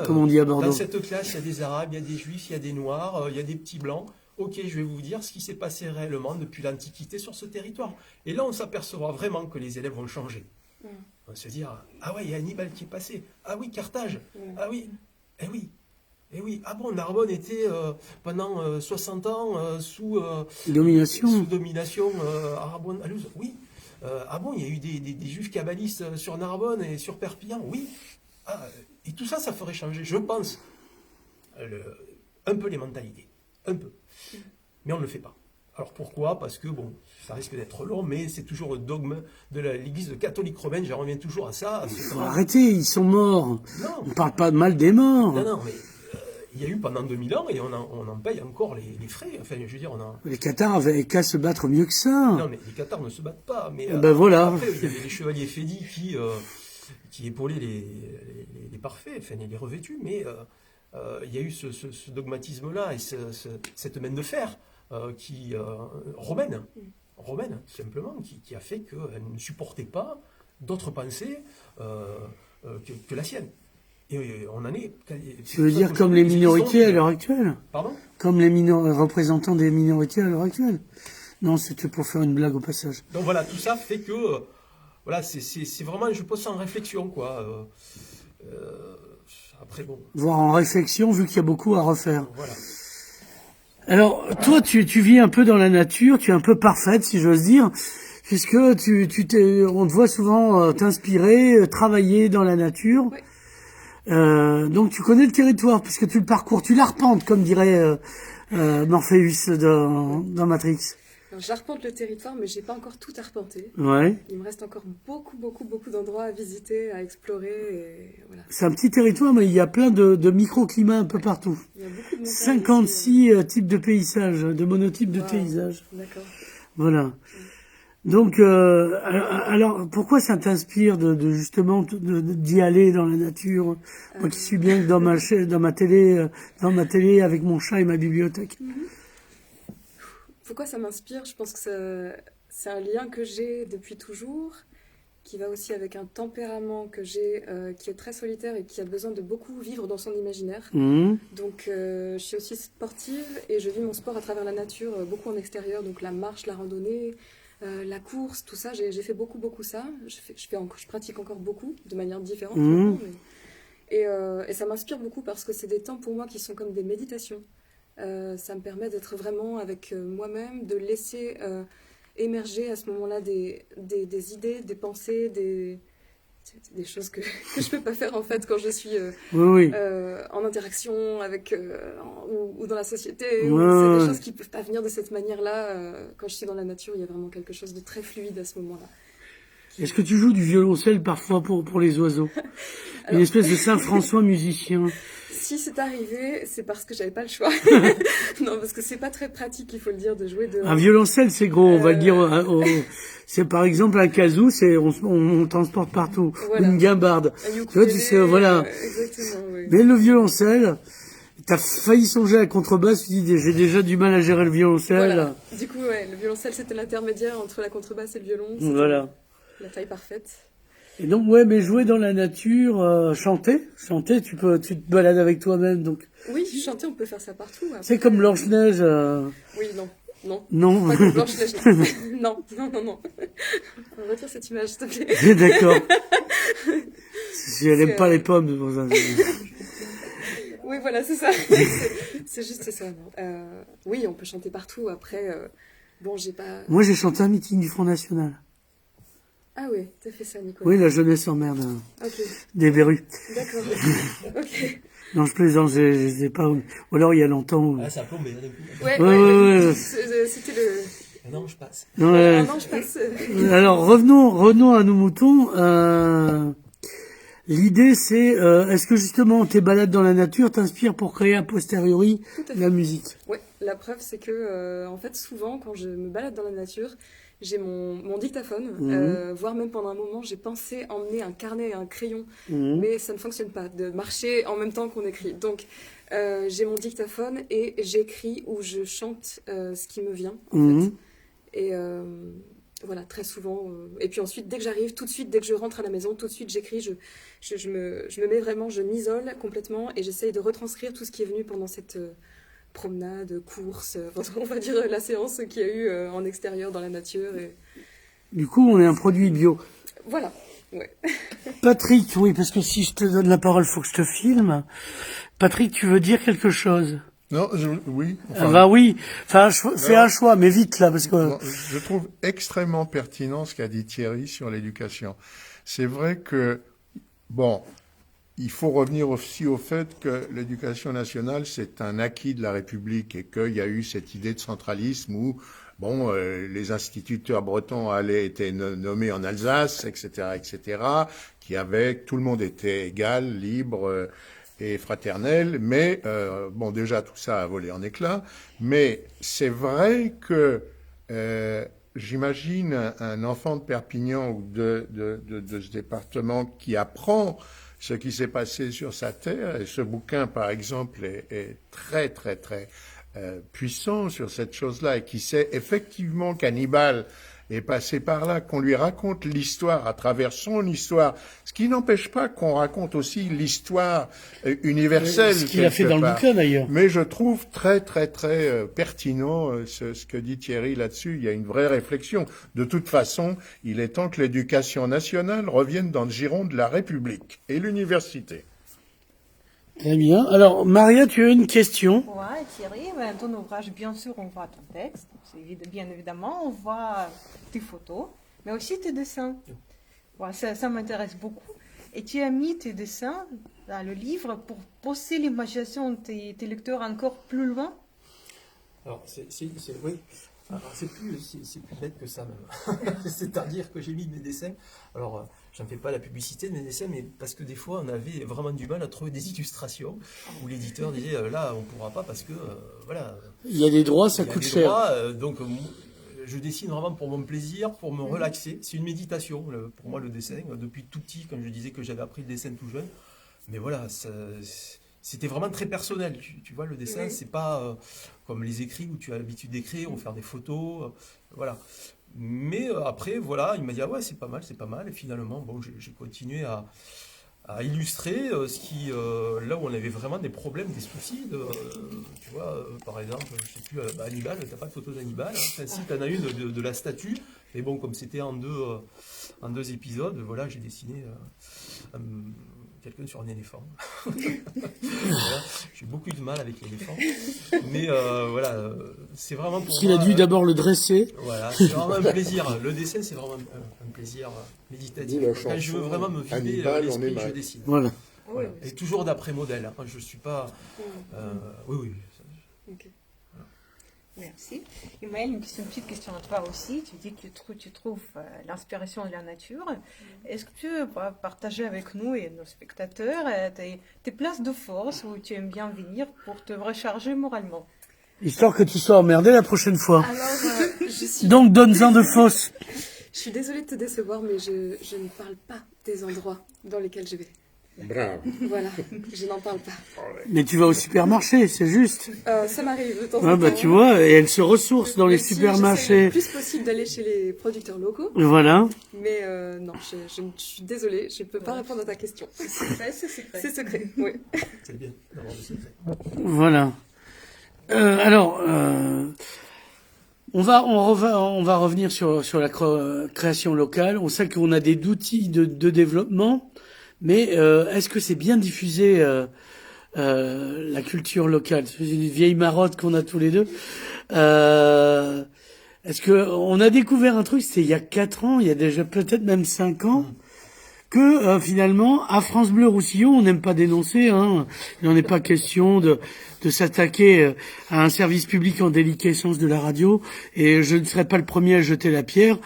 comme on dit à Bordeaux. Dans cette classe, il y a des Arabes, il y a des Juifs, il y a des Noirs, il y a des petits Blancs. Ok, je vais vous dire ce qui s'est passé réellement depuis l'Antiquité sur ce territoire. Et là, on s'apercevra vraiment que les élèves vont changer. On va se dire, ah ouais, il y a Hannibal qui est passé. Ah oui, Carthage. Ah oui, eh oui. Ah bon, Narbonne était pendant 60 ans sous domination arabo-andalouse. Oui. Ah bon, il y a eu des juifs kabbalistes sur Narbonne et sur Perpignan. Oui. Et tout ça, ça ferait changer, je pense, un peu les mentalités. Un peu. Mais on ne le fait pas. Alors pourquoi? Parce que, bon, ça risque d'être long, mais c'est toujours le dogme de l'Église catholique romaine, j'en reviens toujours à ça. Il faut arrêter, ils sont morts. Non. On ne parle pas mal des morts. Non, mais il y a eu pendant 2000 ans et on en paye encore les frais. Enfin, je veux dire, Les Cathares avaient qu'à se battre mieux que ça. Non, mais les Cathares ne se battent pas. Mais ben voilà. après, il y avait les chevaliers Fédis qui épaulaient les parfaits, enfin les revêtus, mais il y a eu ce dogmatisme-là et cette main de fer romaine, tout simplement, qui a fait qu'elle ne supportait pas d'autres pensées que la sienne. Et on en est... Tu veux dire comme les minorités à l'heure actuelle? Pardon? Comme les représentants des minorités à l'heure actuelle? Non, c'était pour faire une blague au passage. Donc voilà, tout ça fait que... voilà, c'est vraiment, je pose ça en réflexion, quoi. Après, bon... Voir en réflexion, vu qu'il y a beaucoup à refaire. Voilà. Alors, toi, tu vis un peu dans la nature, tu es un peu parfaite, si j'ose dire, puisque on te voit souvent t'inspirer, travailler dans la nature. Ouais. Donc, tu connais le territoire, puisque tu le parcours, tu l'arpentes, comme dirait Morpheus dans Matrix. Alors, j'arpente le territoire, mais j'ai pas encore tout arpenté. Ouais. Il me reste encore beaucoup d'endroits à visiter, à explorer, et voilà. C'est un petit territoire, mais il y a plein de microclimats un peu partout. Il y a beaucoup de montagnes 56 types de paysages, de monotypes de Wow. paysages. D'accord. Voilà. Donc, alors, pourquoi ça t'inspire justement d'y aller dans la nature? Moi qui suis bien que dans ma télé avec mon chat et ma bibliothèque. Pourquoi ça m'inspire? Je pense que c'est un lien que j'ai depuis toujours, qui va aussi avec un tempérament que j'ai, qui est très solitaire et qui a besoin de beaucoup vivre dans son imaginaire. Mhm. Donc, je suis aussi sportive et je vis mon sport à travers la nature, beaucoup en extérieur, donc la marche, la randonnée, la course, tout ça. J'ai fait beaucoup ça. Je pratique encore beaucoup, de manière différente. Mhm. Maintenant, et ça m'inspire beaucoup parce que c'est des temps pour moi qui sont comme des méditations. Ça me permet d'être vraiment avec moi-même, de laisser émerger à ce moment-là des idées, des pensées, des choses que je peux pas faire en fait quand je suis Oui. en interaction avec ou dans la société. Ouais, C'est des ouais. choses qui peuvent pas venir de cette manière-là. Quand je suis dans la nature, il y a vraiment quelque chose de très fluide à ce moment-là. Est-ce que tu joues du violoncelle parfois pour les oiseaux? Une Alors- espèce de Saint-François musicien. Si c'est arrivé, c'est parce que j'avais pas le choix. Non, parce que c'est pas très pratique, il faut le dire, de jouer dehors. Un violoncelle, c'est gros, on va le dire. C'est par exemple un kazoo, on transporte partout. Voilà. Ou une guimbarde. Un Tu vois, ukulélé, tu sais, voilà. Exactement, oui. Mais le violoncelle, t'as failli songer à la contrebasse, tu dis, j'ai déjà du mal à gérer le violoncelle. Voilà. Du coup, ouais, le violoncelle, c'était l'intermédiaire entre la contrebasse et le violon. C'était Voilà. la taille parfaite. Et donc, ouais, mais jouer dans la nature, chanter, tu te balades avec toi-même, donc. Oui, chanter, on peut faire ça partout. Après. C'est comme Blanche-Neige, Oui, non. non. Pas comme Blanche-Neige, non. non. On retire cette image, s'il te plaît. D'accord. Si elle aime C'est, pas les pommes, c'est pour ça. Oui, voilà, c'est ça. C'est juste ça. Non. Oui, on peut chanter partout. Après, bon, j'ai pas... Moi, j'ai chanté un meeting du Front National. Ah oui, t'as fait ça, Nicolas. Oui, la jeunesse emmerde, Ok, des verrues. d'accord. Ok. Non, je plaisante, je sais pas. Ou alors, il y a longtemps. Ah, ça a plombé, là, d'un coup. Ouais, Ouais. C'était le... Non, je passe. Non, Ah non, je passe. alors, revenons à nos moutons. L'idée, c'est, est-ce que justement, tes balades dans la nature t'inspirent pour créer a posteriori Tout à fait. la musique? Ouais, la preuve, c'est que, en fait, souvent, quand je me balade dans la nature, j'ai mon dictaphone, voire même pendant un moment, j'ai pensé emmener un carnet et un crayon, Mhm. mais ça ne fonctionne pas, de marcher en même temps qu'on écrit. Donc, j'ai mon dictaphone et j'écris ou je chante ce qui me vient, en Mhm. fait. Et voilà, très souvent. Et puis ensuite, dès que j'arrive, tout de suite, dès que je rentre à la maison, tout de suite, j'écris, je me mets vraiment, je m'isole complètement et j'essaye de retranscrire tout ce qui est venu pendant cette promenade, course, on va dire la séance qu'il y a eu en extérieur, dans la nature. Et... Du coup, on est un produit bio. Voilà, ouais. Patrick, oui, parce que si je te donne la parole, faut que je te filme. Patrick, tu veux dire quelque chose? Non, oui. Ah bah oui. Enfin, fais un choix, mais vite là, parce que. Bon, je trouve extrêmement pertinent ce qu'a dit Thierry sur l'éducation. C'est vrai que, bon, il faut revenir aussi au fait que l'éducation nationale, c'est un acquis de la République et qu'il y a eu cette idée de centralisme où, bon, les instituteurs bretons étaient nommés en Alsace, etc., tout le monde était égal, libre, et fraternel, mais bon, déjà tout ça a volé en éclats. Mais c'est vrai que j'imagine un enfant de Perpignan ou de ce département qui apprend ce qui s'est passé sur sa terre. Et ce bouquin, par exemple, est très très très puissant sur cette chose-là et qui sait effectivement qu'Hannibal est passé par là, qu'on lui raconte l'histoire à travers son histoire, ce qui n'empêche pas qu'on raconte aussi l'histoire universelle. Ce qu'il a fait quelque dans le part. bouquin d'ailleurs. Mais je trouve très très très pertinent ce que dit Thierry là-dessus. Il y a une vraie réflexion. De toute façon, il est temps que l'éducation nationale revienne dans le giron de la République et l'université. Très bien. Alors, Maria, tu as une question? Ouais, Thierry, ben, ton ouvrage, bien sûr, on voit ton texte, bien évidemment, on voit tes photos, mais aussi tes dessins. Ouais, ça m'intéresse beaucoup. Et tu as mis tes dessins dans le livre pour pousser l'imagination de tes lecteurs encore plus loin. Alors, oui. Alors, c'est plus bête que ça même. C'est-à-dire que j'ai mis mes dessins. Alors, j'en fais pas la publicité de mes dessins, mais parce que des fois, on avait vraiment du mal à trouver des illustrations où l'éditeur disait là, on pourra pas parce que voilà. Il y a des droits, ça il y a coûte des cher. droits, donc, je dessine vraiment pour mon plaisir, pour me relaxer. C'est une méditation pour moi le dessin. Depuis tout petit, quand je disais que j'avais appris le dessin tout jeune, mais voilà, c'était vraiment très personnel. Tu vois, le dessin, Oui. c'est pas comme les écrits où tu as l'habitude d'écrire ou faire des photos, voilà. Mais après, voilà, il m'a dit ah ouais, c'est pas mal, c'est pas mal. Et finalement, bon, j'ai continué à illustrer là où on avait vraiment des problèmes, des soucis. Tu vois, par exemple, je sais plus, Hannibal, t'as pas de photo d'Hannibal. Hein. Enfin, si, t'en as une de la statue. Mais bon, comme c'était en deux épisodes, voilà, j'ai dessiné quelqu'un sur un éléphant. Voilà, j'ai beaucoup de mal avec l'éléphant. Mais voilà, c'est vraiment pour Parce qu'il a moi, dû d'abord le dresser. voilà, c'est vraiment un plaisir. Le dessin, c'est vraiment un plaisir méditatif. D'où la Quand je veux chanson, vraiment me vider Hannibal, on l'esprit, est mal. je dessine. Voilà. Voilà. Et toujours d'après modèle. Hein. Je suis pas. Oui. Ok. Merci. Emmaël, une petite question à toi aussi. Tu dis que tu trouves l'inspiration de la nature. Est-ce que tu peux partager avec nous et nos spectateurs tes places de force où tu aimes bien venir pour te recharger moralement? Histoire que tu sois emmerdé la prochaine fois. Alors, Donc, donne-en de fausses. je suis désolée de te décevoir, mais je ne parle pas des endroits dans lesquels je vais. Bravo. Voilà, je n'en parle pas. Mais tu vas au supermarché, c'est juste. Ça m'arrive de temps en Ah temps. bah tu vois, et elle se ressource dans les J'essaie supermarchés. le plus possible d'aller chez les producteurs locaux, Voilà. mais non, je suis désolée, je ne peux pas répondre à ta question. C'est secret. C'est secret, oui. C'est bien d'avoir le secret. Voilà. Alors, on va revenir sur la création locale. On sait qu'on a des outils de développement, mais est-ce que c'est bien diffusé la culture locale? C'est une vieille marotte qu'on a tous les deux. Est-ce que on a découvert un truc, c'était il y a 4 ans, il y a déjà peut-être même 5 ans, que finalement, à France Bleu Roussillon, on n'aime pas dénoncer, hein. Il n'en est pas question de s'attaquer à un service public en déliquescence de la radio, et je ne serai pas le premier à jeter la pierre,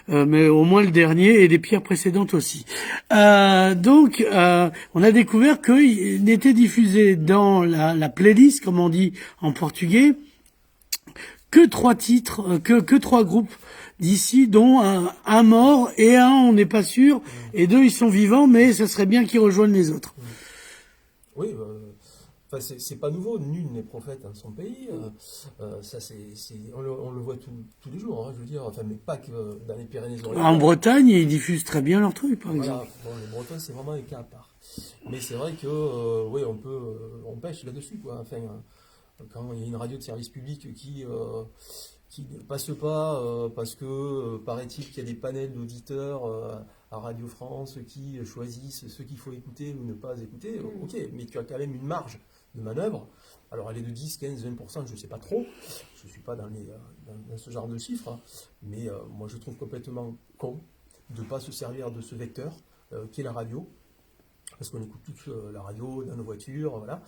mais au moins le dernier, et les pierres précédentes aussi. Donc, on a découvert qu'il n'était diffusé dans la playlist, comme on dit en portugais, que 3 titres, que 3 groupes d'ici, dont un mort et un on n'est pas sûr, et 2 ils sont vivants, mais ça serait bien qu'ils rejoignent les autres. Oui, enfin, c'est pas nouveau, nul n'est prophète dans son pays. Ça, on le voit tous les jours, hein, je veux dire, enfin, mais pas que dans les Pyrénées-Orientales. En Bretagne, ils diffusent très bien leurs trucs, par Voilà, exemple. bon, les Bretons, c'est vraiment un cas à part. Mais c'est vrai que, oui, on pêche là-dessus, quoi. Enfin, quand il y a une radio de service public qui ne passe pas parce que paraît-il qu'il y a des panels d'auditeurs à Radio France qui choisissent ce qu'il faut écouter ou ne pas écouter, ok, mais tu as quand même une marge de manœuvre. Alors elle est de 10, 15, 20%, je ne sais pas trop, je ne suis pas dans ce genre de chiffres, hein. Mais moi je trouve complètement con de ne pas se servir de ce vecteur qui est la radio. Parce qu'on écoute toute la radio dans nos voitures, voilà,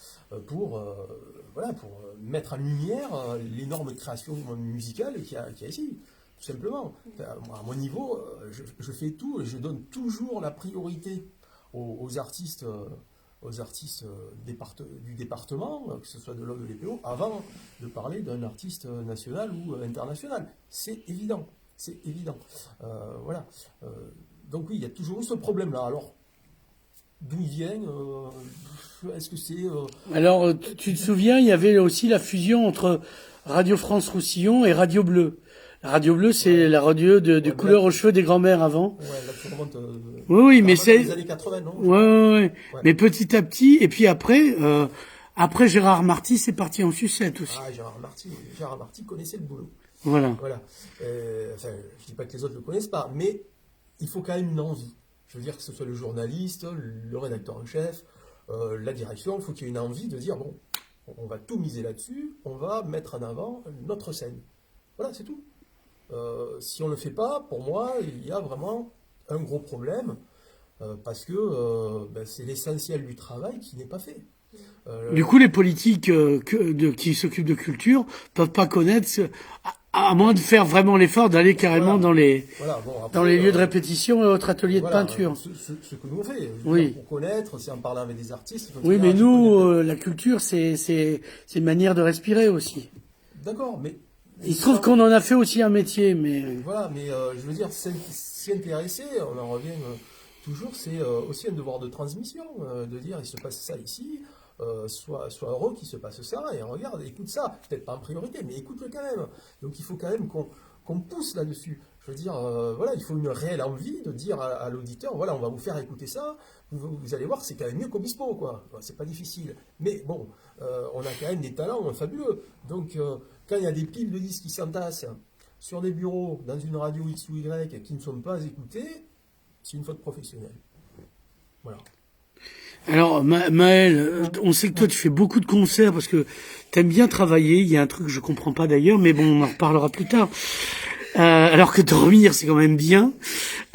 pour mettre en lumière l'énorme création musicale qu'il y a ici, tout simplement. À mon niveau, je fais tout et je donne toujours la priorité aux artistes du département, que ce soit de l'Aude ou de l'EPO, avant de parler d'un artiste national ou international. C'est évident, c'est évident. Voilà. Donc oui, il y a toujours eu ce problème-là. Alors, d'où il vient, est-ce que c'est... Alors, tu te souviens, il y avait aussi la fusion entre Radio France Roussillon et Radio Bleu. La Radio Bleu, c'est la radio de couleur aux cheveux des grands-mères avant. Ouais, là tu remontes... Oui, mais c'est... les années 80, non? Ouais. Mais petit à petit, et puis après Gérard Marty, c'est parti en sucette aussi. Ah, Gérard Marty connaissait le boulot. Voilà. Enfin, je dis pas que les autres le connaissent pas, mais il faut quand même une envie. Je veux dire que ce soit le journaliste, le rédacteur en chef, la direction, il faut qu'il y ait une envie de dire, bon, on va tout miser là-dessus, on va mettre en avant notre scène. Voilà, c'est tout. Si on ne le fait pas, pour moi, il y a vraiment un gros problème, parce que c'est l'essentiel du travail qui n'est pas fait. Du coup, les politiques qui s'occupent de culture peuvent pas connaître, à moins de faire vraiment l'effort d'aller carrément dans les lieux de répétition et autres ateliers de peinture. Ce que nous on fait, Oui. pour connaître, c'est en parlant avec des artistes. Oui, mais nous, la culture, c'est une manière de respirer aussi. D'accord, mais... Il se trouve qu'on en a fait aussi un métier, mais... Voilà, mais je veux dire, s'y intéresser, on en revient toujours, c'est aussi un devoir de transmission, de dire, il se passe ça ici, sois heureux qu'il se passe ça, et regarde, écoute ça, peut-être pas en priorité, mais écoute-le quand même. Donc il faut quand même qu'on pousse là-dessus. Je veux dire, voilà, il faut une réelle envie de dire à l'auditeur, voilà, on va vous faire écouter ça, vous allez voir que c'est quand même mieux qu'Obispo, quoi. C'est pas difficile. Mais bon, on a quand même des talents fabuleux. Donc, quand il y a des piles de disques qui s'entassent sur des bureaux, dans une radio X ou Y, qui ne sont pas écoutés, c'est une faute professionnelle. Voilà. Alors, Maël, on sait que toi, tu fais beaucoup de concerts parce que t'aimes bien travailler. Il y a un truc que je comprends pas d'ailleurs, mais bon, on en reparlera plus tard. Alors que dormir, c'est quand même bien.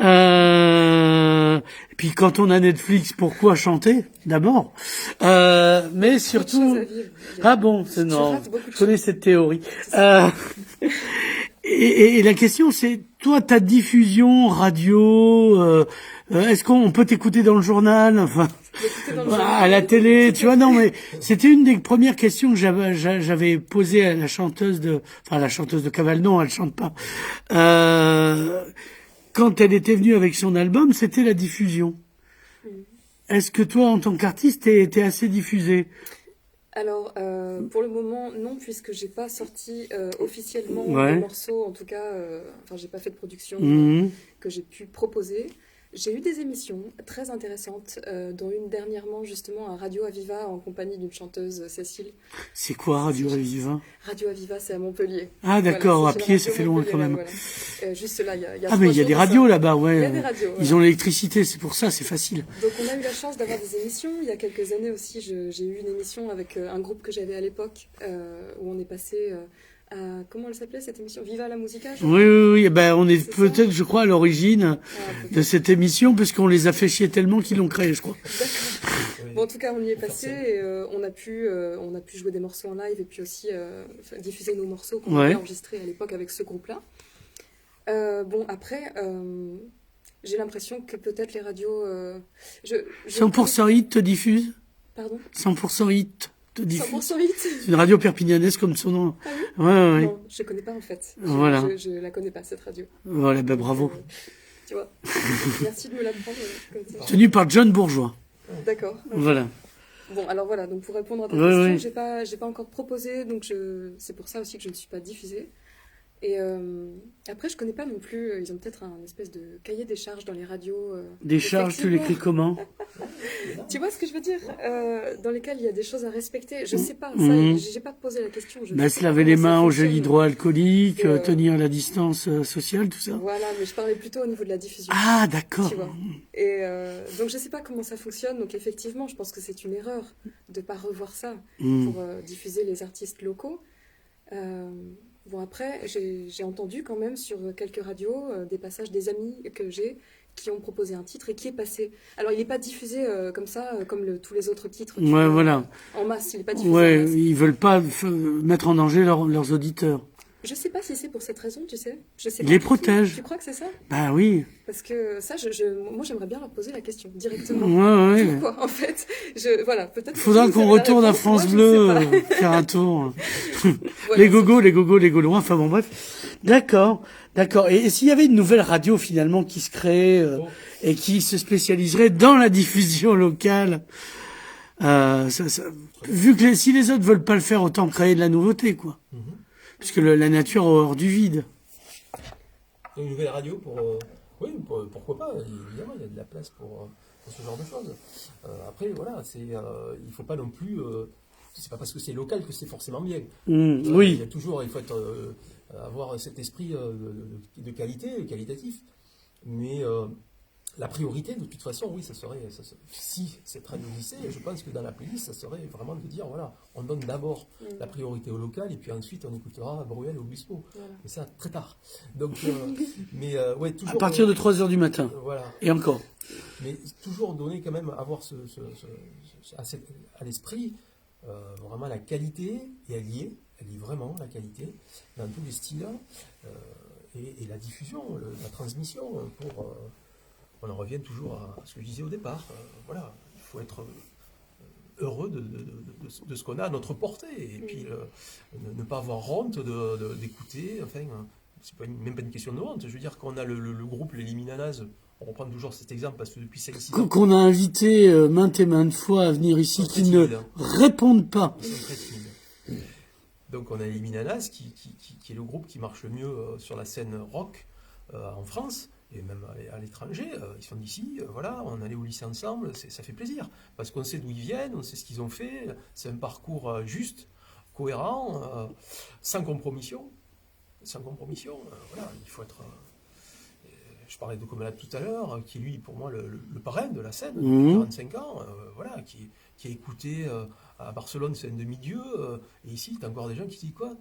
Et puis quand on a Netflix, pourquoi chanter d'abord? Mais surtout... Ah bon, c'est non. Je connais cette théorie. Et la question, c'est, toi, ta diffusion radio, est-ce qu'on peut t'écouter dans le journal, enfin, à la télé, tu vois? Non, mais c'était une des premières questions que j'avais posées à la chanteuse de Caval, non, elle chante pas. Quand elle était venue avec son album, c'était la diffusion. Est-ce que toi, en tant qu'artiste, t'es assez diffusé? Alors, pour le moment, non, puisque j'ai pas sorti officiellement Ouais. de morceaux, en tout cas, enfin, j'ai pas fait de production Mhm. que j'ai pu proposer. J'ai eu des émissions très intéressantes, dont une dernièrement, justement, à Radio Aviva, en compagnie d'une chanteuse, Cécile. C'est quoi, Radio Aviva? Radio Aviva, c'est à Montpellier. Ah, d'accord, Voilà, à c'est pied, une ça radio fait loin quand même. montpelliéraine, voilà. Juste là, il y a Ah, mais il y a 3 des jours de radios ça. là-bas, ouais. Il y a des radios, Ils voilà. ont l'électricité, c'est pour ça, c'est facile. Donc on a eu la chance d'avoir des émissions. Il y a quelques années aussi, j'ai eu une émission avec un groupe que j'avais à l'époque, où on est passé à... Comment elle s'appelait cette émission? Viva la Musica, je crois. Oui, ben, on est C'est peut-être, je crois, à l'origine Ah, peut-être. de cette émission, puisqu'on les a fait chier tellement qu'ils l'ont créée, je crois. D'accord. Bon, en tout cas, on y est passé et on a pu jouer des morceaux en live et puis aussi diffuser nos morceaux qu'on Ouais. avait enregistrés à l'époque avec ce groupe-là. Bon, après, j'ai l'impression que peut-être les radios... 100% hit te diffuse? Pardon? 100% hit te diffuse? 100% hit? C'est une radio perpignanaise comme son nom. Ah oui? Ouais. Non, je connais pas en fait. Voilà. Je la connais pas, cette radio. Voilà, ben bravo. Tu vois. Merci de me l'apprendre comme ça. Tenu par John Bourgeois. D'accord. Voilà. Bon, alors voilà, donc pour répondre à ta Oui, question, oui. j'ai pas encore proposé, donc c'est pour ça aussi que je ne suis pas diffusée. Et après, je connais pas non plus, ils ont peut-être un espèce de cahier des charges dans les radios. Des charges, tu l'écris comment? Tu vois ce que je veux dire? Dans lesquels il y a des choses à respecter. Je sais pas, Mhm. ça, j'ai pas posé la question. Je Ben, sais se pas laver comment les ça mains au fonctionne. gel hydroalcoolique, Ouais. tenir la distance sociale, tout ça. Voilà, mais je parlais plutôt au niveau de la diffusion. Ah, d'accord. Tu vois. Et donc je sais pas comment ça fonctionne. Donc effectivement, je pense que c'est une erreur de pas revoir ça Mm. pour diffuser les artistes locaux. Bon après, j'ai entendu quand même sur quelques radios des passages des amis que j'ai qui ont proposé un titre et qui est passé. Alors il n'est pas diffusé comme ça, comme tous les autres titres. tu Ouais, vois, voilà. En masse, il n'est pas diffusé en Ouais, masse. ils veulent pas mettre en danger leurs auditeurs. Je sais pas si c'est pour cette raison, tu sais. Je sais Ils pas. les protègent. Tu crois que c'est ça? Bah oui. Parce que ça, moi j'aimerais bien leur poser la question directement. Ouais. Pourquoi, en fait? Voilà, peut-être. Il faudra que qu'on vous avez la retourne à réponse, France moi, je Bleu, ne sais pas. faire un tour. Voilà, Les Gaulois, enfin bon, bref. D'accord. Et s'il y avait une nouvelle radio, finalement, qui se crée, et qui se spécialiserait dans la diffusion locale, vu que si les autres veulent pas le faire, autant créer de la nouveauté, quoi. Puisque la nature a horreur du vide. Une nouvelle radio oui, pourquoi pas, évidemment, il y a de la place pour ce genre de choses. Après, voilà, il faut pas non plus... c'est pas parce que c'est local que c'est forcément bien. Oui. Il faut avoir cet esprit de qualité, qualitatif. Mais la priorité, de toute façon, oui, si c'est traduit au lycée, je pense que dans la playlist, ça serait vraiment de dire, voilà, on donne d'abord la priorité au local, et puis ensuite on écoutera Bruel et Obispo. Voilà. Mais ça, très tard. Donc, ouais, toujours... À partir de 3 heures du matin. Voilà. Et encore. Mais toujours donner quand même, avoir à l'esprit vraiment la qualité, et elle y est vraiment, la qualité, dans tous les styles, et la diffusion, la transmission, on en revient toujours à ce que je disais au départ. Voilà, il faut être heureux de ce qu'on a à notre portée, et puis ne pas avoir honte d'écouter, enfin, c'est même pas une question de honte, je veux dire qu'on a le groupe Les Liminanas, on reprend toujours cet exemple parce que depuis 5-6 ans... Qu'on a invité maintes et maintes fois à venir ici, qui ne répondent pas. Ils sont très timides. Donc on a Les Liminanas, qui est le groupe qui marche le mieux sur la scène rock en France, et même à l'étranger. Ils sont d'ici, voilà, on allait au lycée ensemble, ça fait plaisir, parce qu'on sait d'où ils viennent, on sait ce qu'ils ont fait, c'est un parcours juste, cohérent, sans compromission. Voilà, il faut être... je parlais de Comelade tout à l'heure, qui est lui, pour moi, le parrain de la scène, depuis 45 ans, voilà, qui a écouté à Barcelone, c'est un demi-dieu, et ici, t'as encore des gens qui disent quoi,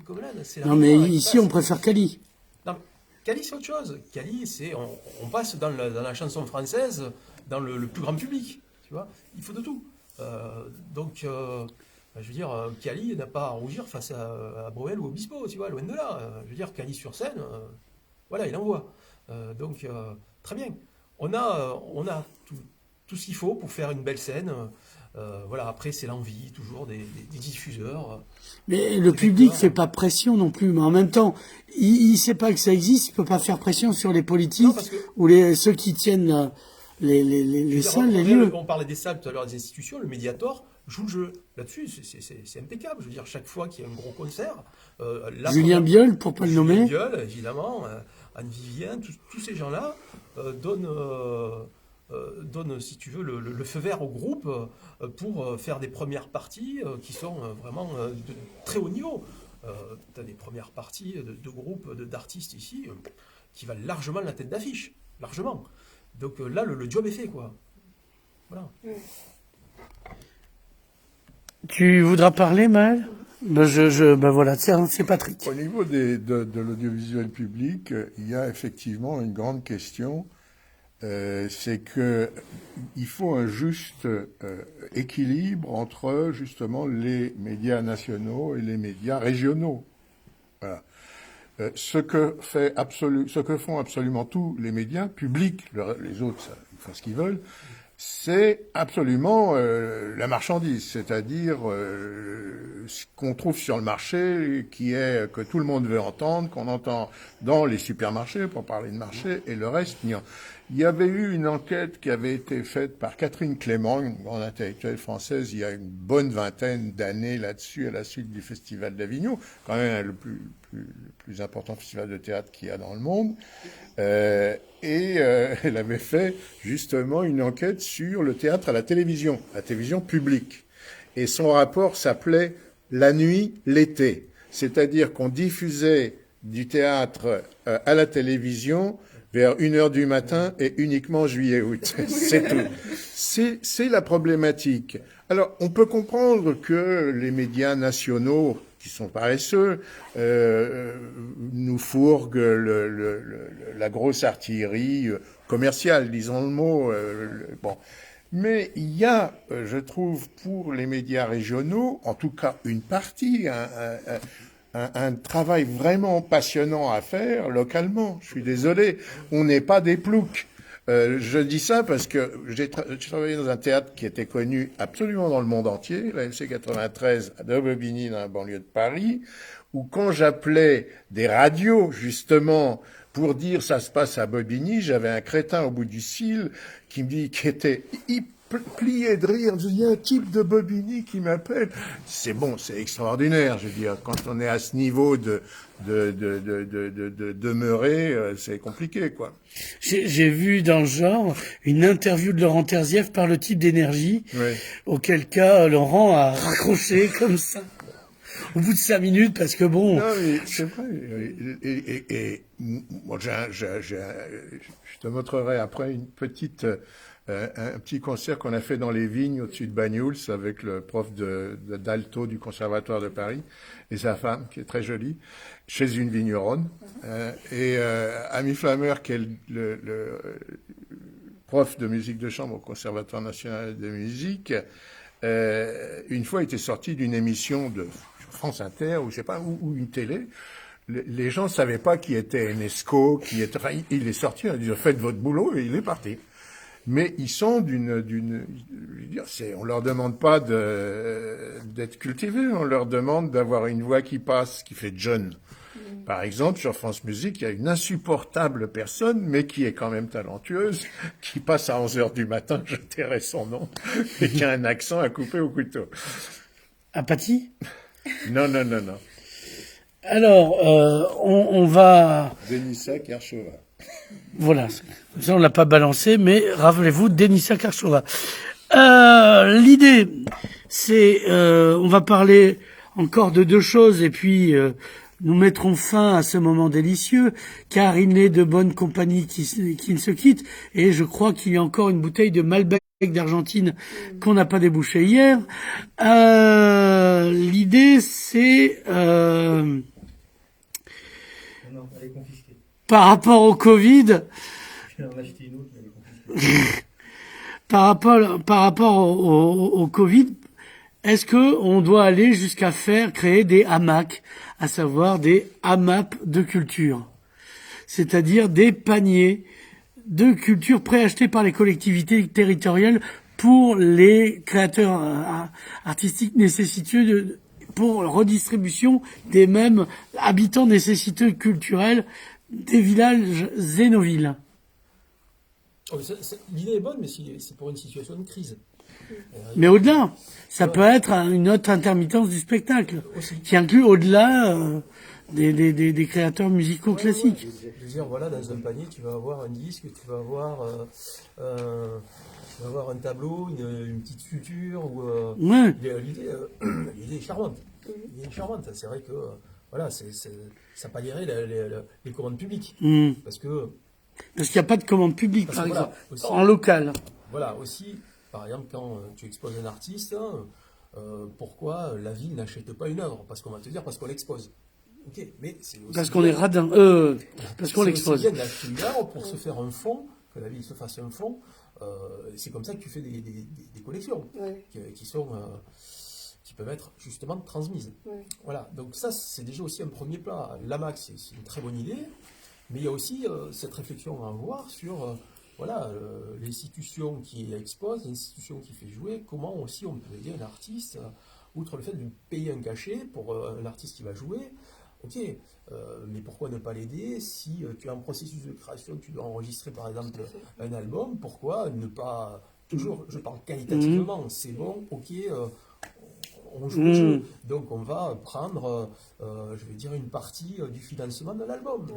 Comelade, c'est la Non, mais rivière, ici, on préfère Cali. Non, Cali, c'est autre chose. Cali, c'est on passe dans la chanson française, dans le plus grand public, tu vois. Il faut de tout. Donc, je veux dire, Cali n'a pas à rougir face à Bruel ou Obispo, tu vois, loin de là. Je veux dire, Cali sur scène, voilà, il envoie. Donc, très bien. On a tout ce qu'il faut pour faire une belle scène. Voilà, après, c'est l'envie, toujours, des diffuseurs. Mais le public fait pas pression non plus. Mais en même temps, il sait pas que ça existe, il peut pas faire pression sur les politiques ou ceux qui tiennent les salles, les lieux. On parlait des salles tout à l'heure, des institutions, le Mediator joue le jeu. Là-dessus, c'est impeccable. Je veux dire, chaque fois qu'il y a un gros concert... Julien Biol, pour pas le nommer. Julien Biol, évidemment, Anne Vivien, tous ces gens-là donnent, si tu veux, le feu vert au groupe pour faire des premières parties qui sont vraiment de très haut niveau. Tu as des premières parties de groupes, d'artistes ici qui valent largement la tête d'affiche. Largement. Donc là, le job est fait, quoi. Voilà. Tu voudras parler, Maël ? Voilà, c'est Patrick. Au niveau de l'audiovisuel public, il y a effectivement une grande question. C'est que il faut un juste équilibre entre justement les médias nationaux et les médias régionaux. Voilà. Ce que font absolument tous les médias publics, les autres, ils font ce qu'ils veulent, c'est absolument la marchandise, c'est-à-dire ce qu'on trouve sur le marché, qui est que tout le monde veut entendre, qu'on entend dans les supermarchés, pour parler de marché, et le reste, non. Il y avait eu une enquête qui avait été faite par Catherine Clément, une grande intellectuelle française, il y a une bonne vingtaine d'années là-dessus, à la suite du Festival d'Avignon, quand même le plus important festival de théâtre qu'il y a dans le monde. Elle avait fait justement une enquête sur le théâtre à la télévision publique. Et son rapport s'appelait « La nuit, l'été ». C'est-à-dire qu'on diffusait du théâtre à la télévision vers 1h du matin et uniquement juillet-août. C'est tout. C'est la problématique. Alors, on peut comprendre que les médias nationaux, qui sont paresseux, nous fourguent la grosse artillerie commerciale, disons le mot. Bon. Mais il y a, je trouve, pour les médias régionaux, en tout cas une partie, un travail vraiment passionnant à faire localement. Je suis désolé, on n'est pas des ploucs. Je dis ça parce que j'ai travaillé dans un théâtre qui était connu absolument dans le monde entier, la MC 93 de Bobigny, dans la banlieue de Paris, où quand j'appelais des radios, justement, pour dire ça se passe à Bobigny, j'avais un crétin au bout du fil qui était plié de rire. Il y a un type de Bobigny qui m'appelle. C'est bon, c'est extraordinaire, je veux dire. Quand on est à ce niveau de demeurer, c'est compliqué, quoi. J'ai vu dans le genre une interview de Laurent Terzieff par le type d'énergie, Oui. auquel cas Laurent a raccroché comme ça. au bout de 5 minutes, parce que bon... Non, mais c'est vrai. Moi, je te montrerai après un petit concert qu'on a fait dans les vignes au-dessus de Banyuls avec le prof d'alto du Conservatoire de Paris et sa femme, qui est très jolie, chez une vigneronne. Ami Flammer, qui est le prof de musique de chambre au Conservatoire national de musique, une fois était sorti d'une émission de France Inter, ou je sais pas, ou une télé. Les gens ne savaient pas qui était Enesco, il est sorti, il a dit faites votre boulot et il est parti. Mais ils sont je veux dire, on leur demande pas d'être cultivés, on leur demande d'avoir une voix qui passe, qui fait John. Par exemple, sur France Musique, il y a une insupportable personne, mais qui est quand même talentueuse, qui passe à 11h du matin, je tairai son nom, et qui a un accent à couper au couteau. Apathie? Non. Alors, on va... Denissa Kershova. Voilà, ça on l'a pas balancé, mais rappelez-vous, Denissa Karchova. L'idée, c'est, on va parler encore de 2 choses, et puis nous mettrons fin à ce moment délicieux, car il n'est de bonne compagnie qui ne se quitte, et je crois qu'il y a encore une bouteille de Malbec d'Argentine qu'on n'a pas débouchée hier. L'idée, c'est... Non, elle est confisquée. Par rapport au Covid, Je vais en acheter une autre, mais elle est confisquée. par rapport au Covid, est-ce que on doit aller jusqu'à créer des hamacs, à savoir des AMAP de culture, c'est-à-dire des paniers de culture préachetés par les collectivités territoriales pour les créateurs artistiques nécessiteux pour redistribution des mêmes habitants nécessiteux culturels des villages zénovilles. L'idée est bonne, mais c'est pour une situation de crise. Mais au-delà, ça peut être une autre intermittence du spectacle, Aussi. qui inclut au-delà des créateurs musicaux classiques. Je veux dire, voilà, dans un panier, tu vas avoir un disque, tu vas avoir un tableau, une petite sculpture. Ouais. L'idée est charmante. L'idée est charmante. C'est vrai que voilà, ça pallierait les commandes publiques. Parce Parce qu'il n'y a pas de commande publique, Parce par que exemple, voilà, aussi. en local. Voilà, aussi, par exemple, quand tu exposes un artiste, pourquoi la ville n'achète pas une œuvre? Parce qu'on va te dire, parce qu'on l'expose. Ok, mais c'est aussi Parce qu'on est radin, parce qu'on l'expose. C'est aussi bien d'acheter une œuvre pour se faire un fonds, que la ville se fasse un fonds. C'est comme ça que tu fais des collections qui peuvent être justement transmises. Ouais. Voilà, donc ça, c'est déjà aussi un premier pas. L'AMAC, c'est une très bonne idée, mais il y a aussi cette réflexion à avoir sur l'institution qui expose, l'institution qui fait jouer, comment aussi on peut aider un artiste, outre le fait de lui payer un cachet pour un artiste qui va jouer. Ok, mais pourquoi ne pas l'aider si tu es en processus de création, tu dois enregistrer par exemple un album, pourquoi ne pas, toujours, je parle qualitativement, c'est bon, ok, on joue le jeu, donc on va prendre, je vais dire, une partie du financement de l'album.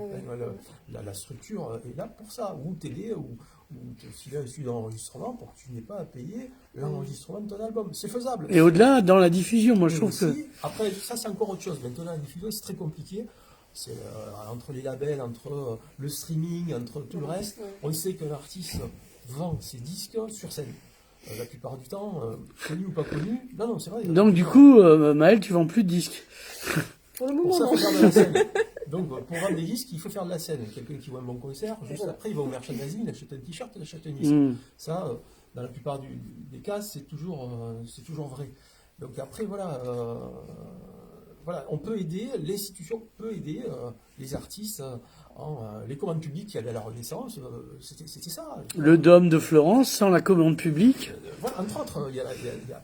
La structure est là pour ça, ou t'aider, ou te filer un studio d'enregistrement pour que tu n'aies pas à payer l'enregistrement de ton album. C'est faisable. Et au-delà, dans la diffusion, moi je Et trouve aussi, que... après, ça c'est encore autre chose. Maintenant, la diffusion, c'est très compliqué. C'est entre les labels, entre le streaming, entre tout le reste. On sait qu'un artiste vend ses disques sur scène. La plupart du temps, connu ou pas connu. Non, c'est vrai. Donc du coup, Maël, tu vends plus de disques. Pour le Pour moment, ça, il non. faut faire de la scène. Donc, pour vendre des disques, il faut faire de la scène. Quelqu'un qui voit un bon concert, juste après, il va au merchandising, il achète un t-shirt, il achète un disque. Ça, dans la plupart des cas, c'est toujours vrai. Donc après, voilà, on peut aider, l'institution peut aider les artistes. Les commandes publiques qui allaient à la Renaissance, c'était ça. Le Dôme de Florence, sans la commande publique. Voilà, entre autres, il y a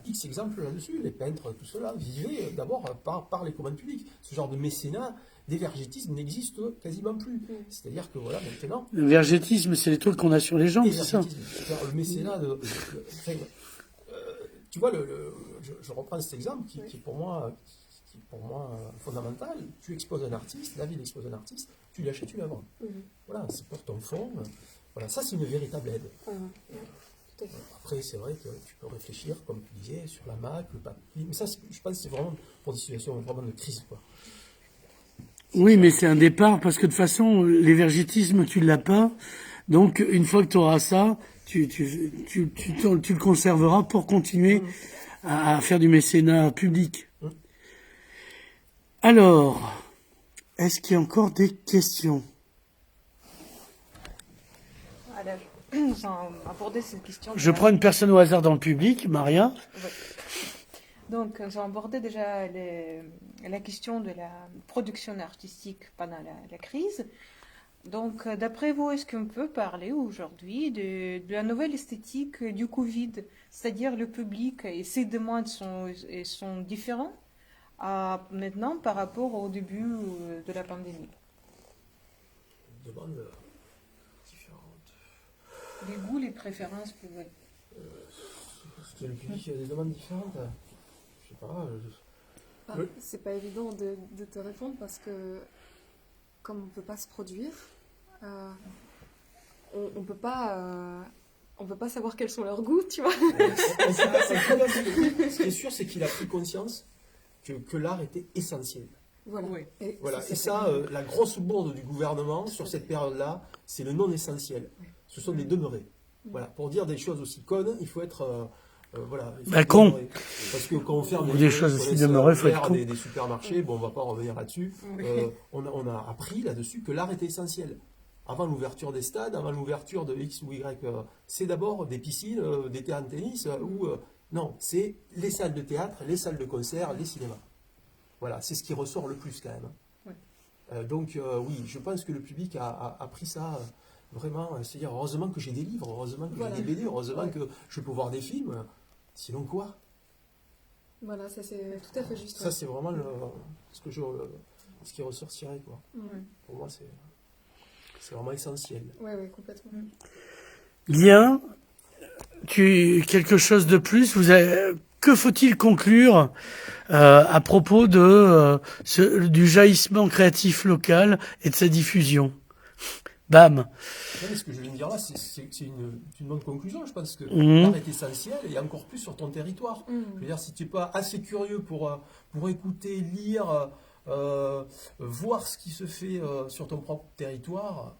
X exemples là-dessus. Les peintres, tout cela, vivaient d'abord par les commandes publiques. Ce genre de mécénat, d'évergétisme n'existe quasiment plus. C'est-à-dire que voilà, maintenant... Le vergétisme, c'est les trucs qu'on a sur les jambes, c'est ça? C'est-à-dire le mécénat tu vois, je reprends cet exemple qui est pour moi fondamental. Tu exposes un artiste, la ville expose un artiste, tu lui achètes une œuvre. Voilà, c'est pour ton fonds. Voilà, ça c'est une véritable aide. Tout à fait. Après, c'est vrai que tu peux réfléchir, comme tu disais, sur la MAC, le papier. Mais ça, je pense que c'est vraiment pour des situations vraiment de crise, quoi. Oui, mais c'est un départ parce que de toute façon, l'évergétisme, tu l'as pas. Donc, une fois que tu auras ça, tu le conserveras pour continuer à faire du mécénat public. Alors, est-ce qu'il y a encore des questions? Alors, nous allons aborder cette question. Je prends une personne au hasard dans le public, Maria. Oui. Donc, nous avons abordé déjà la question de la production artistique pendant la crise. Donc, d'après vous, est-ce qu'on peut parler aujourd'hui de la nouvelle esthétique du Covid, c'est-à-dire le public et ses demandes sont différents maintenant par rapport au début de la pandémie? Demande différente. Les goûts, les préférences, oui. Est-ce que le public a des demandes différentes? Je sais pas. C'est pas évident de te répondre parce que comme on peut pas se produire, on peut pas savoir quels sont leurs goûts, tu vois. Ce qui est sûr, c'est qu'il a pris conscience que l'art était essentiel. Voilà. Oui. Voilà. Et ça, la grosse bourde du gouvernement sur cette période-là, c'est le non essentiel. Ce sont des demeurés. Voilà. Pour dire des choses aussi connes, il faut être voilà. Con. Demeuré. Parce que quand on ferme Des choses aussi demeurées, faut être con. des supermarchés, bon, on va pas revenir là-dessus. On a appris là-dessus que l'art était essentiel. Avant l'ouverture des stades, avant l'ouverture de X ou Y, c'est d'abord des piscines, des terrains de tennis, non, c'est les salles de théâtre, les salles de concert, les cinémas. Voilà, c'est ce qui ressort le plus quand même. Donc oui, je pense que le public a pris ça vraiment, c'est-à-dire heureusement que j'ai des livres, heureusement que j'ai des BD, heureusement que je peux voir des films, sinon quoi? Voilà, ça c'est tout à fait juste. Ça c'est vraiment ce qui ressortirait, quoi. Pour moi c'est vraiment essentiel. Oui, complètement. Bien. Quelque chose de plus? Que faut-il conclure à propos du jaillissement créatif local et de sa diffusion? Bam. Non, mais ce que je viens de dire là, c'est une bonne conclusion. Je pense que l'art est essentiel et encore plus sur ton territoire. Je veux dire, si tu n'es pas assez curieux pour écouter, lire, voir ce qui se fait sur ton propre territoire,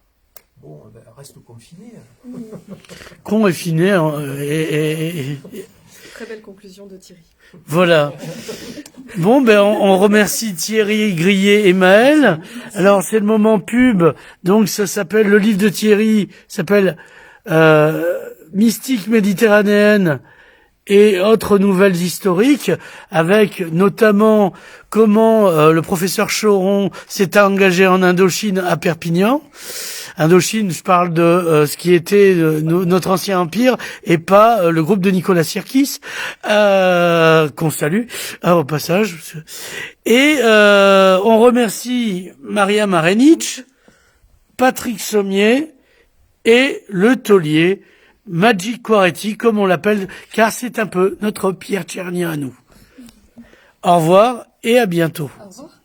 bon, ben, reste confiné. Confiné. Très belle conclusion de Thierry. Voilà. Bon, ben, on remercie Thierry Grillet et Maël. Alors, c'est le moment pub. Donc, ça s'appelle, le livre de Thierry s'appelle Mystique méditerranéenne et autres nouvelles historiques, avec notamment comment le professeur Choron s'est engagé en Indochine à Perpignan. Indochine, je parle de ce qui était notre ancien empire et pas le groupe de Nicolas Sirkis, qu'on salue au passage. Et on remercie Maria Marenic, Patrick Sommier et le taulier Magic Quaretti, comme on l'appelle, car c'est un peu notre Pierre Tchernia à nous. Au revoir et à bientôt. Au revoir.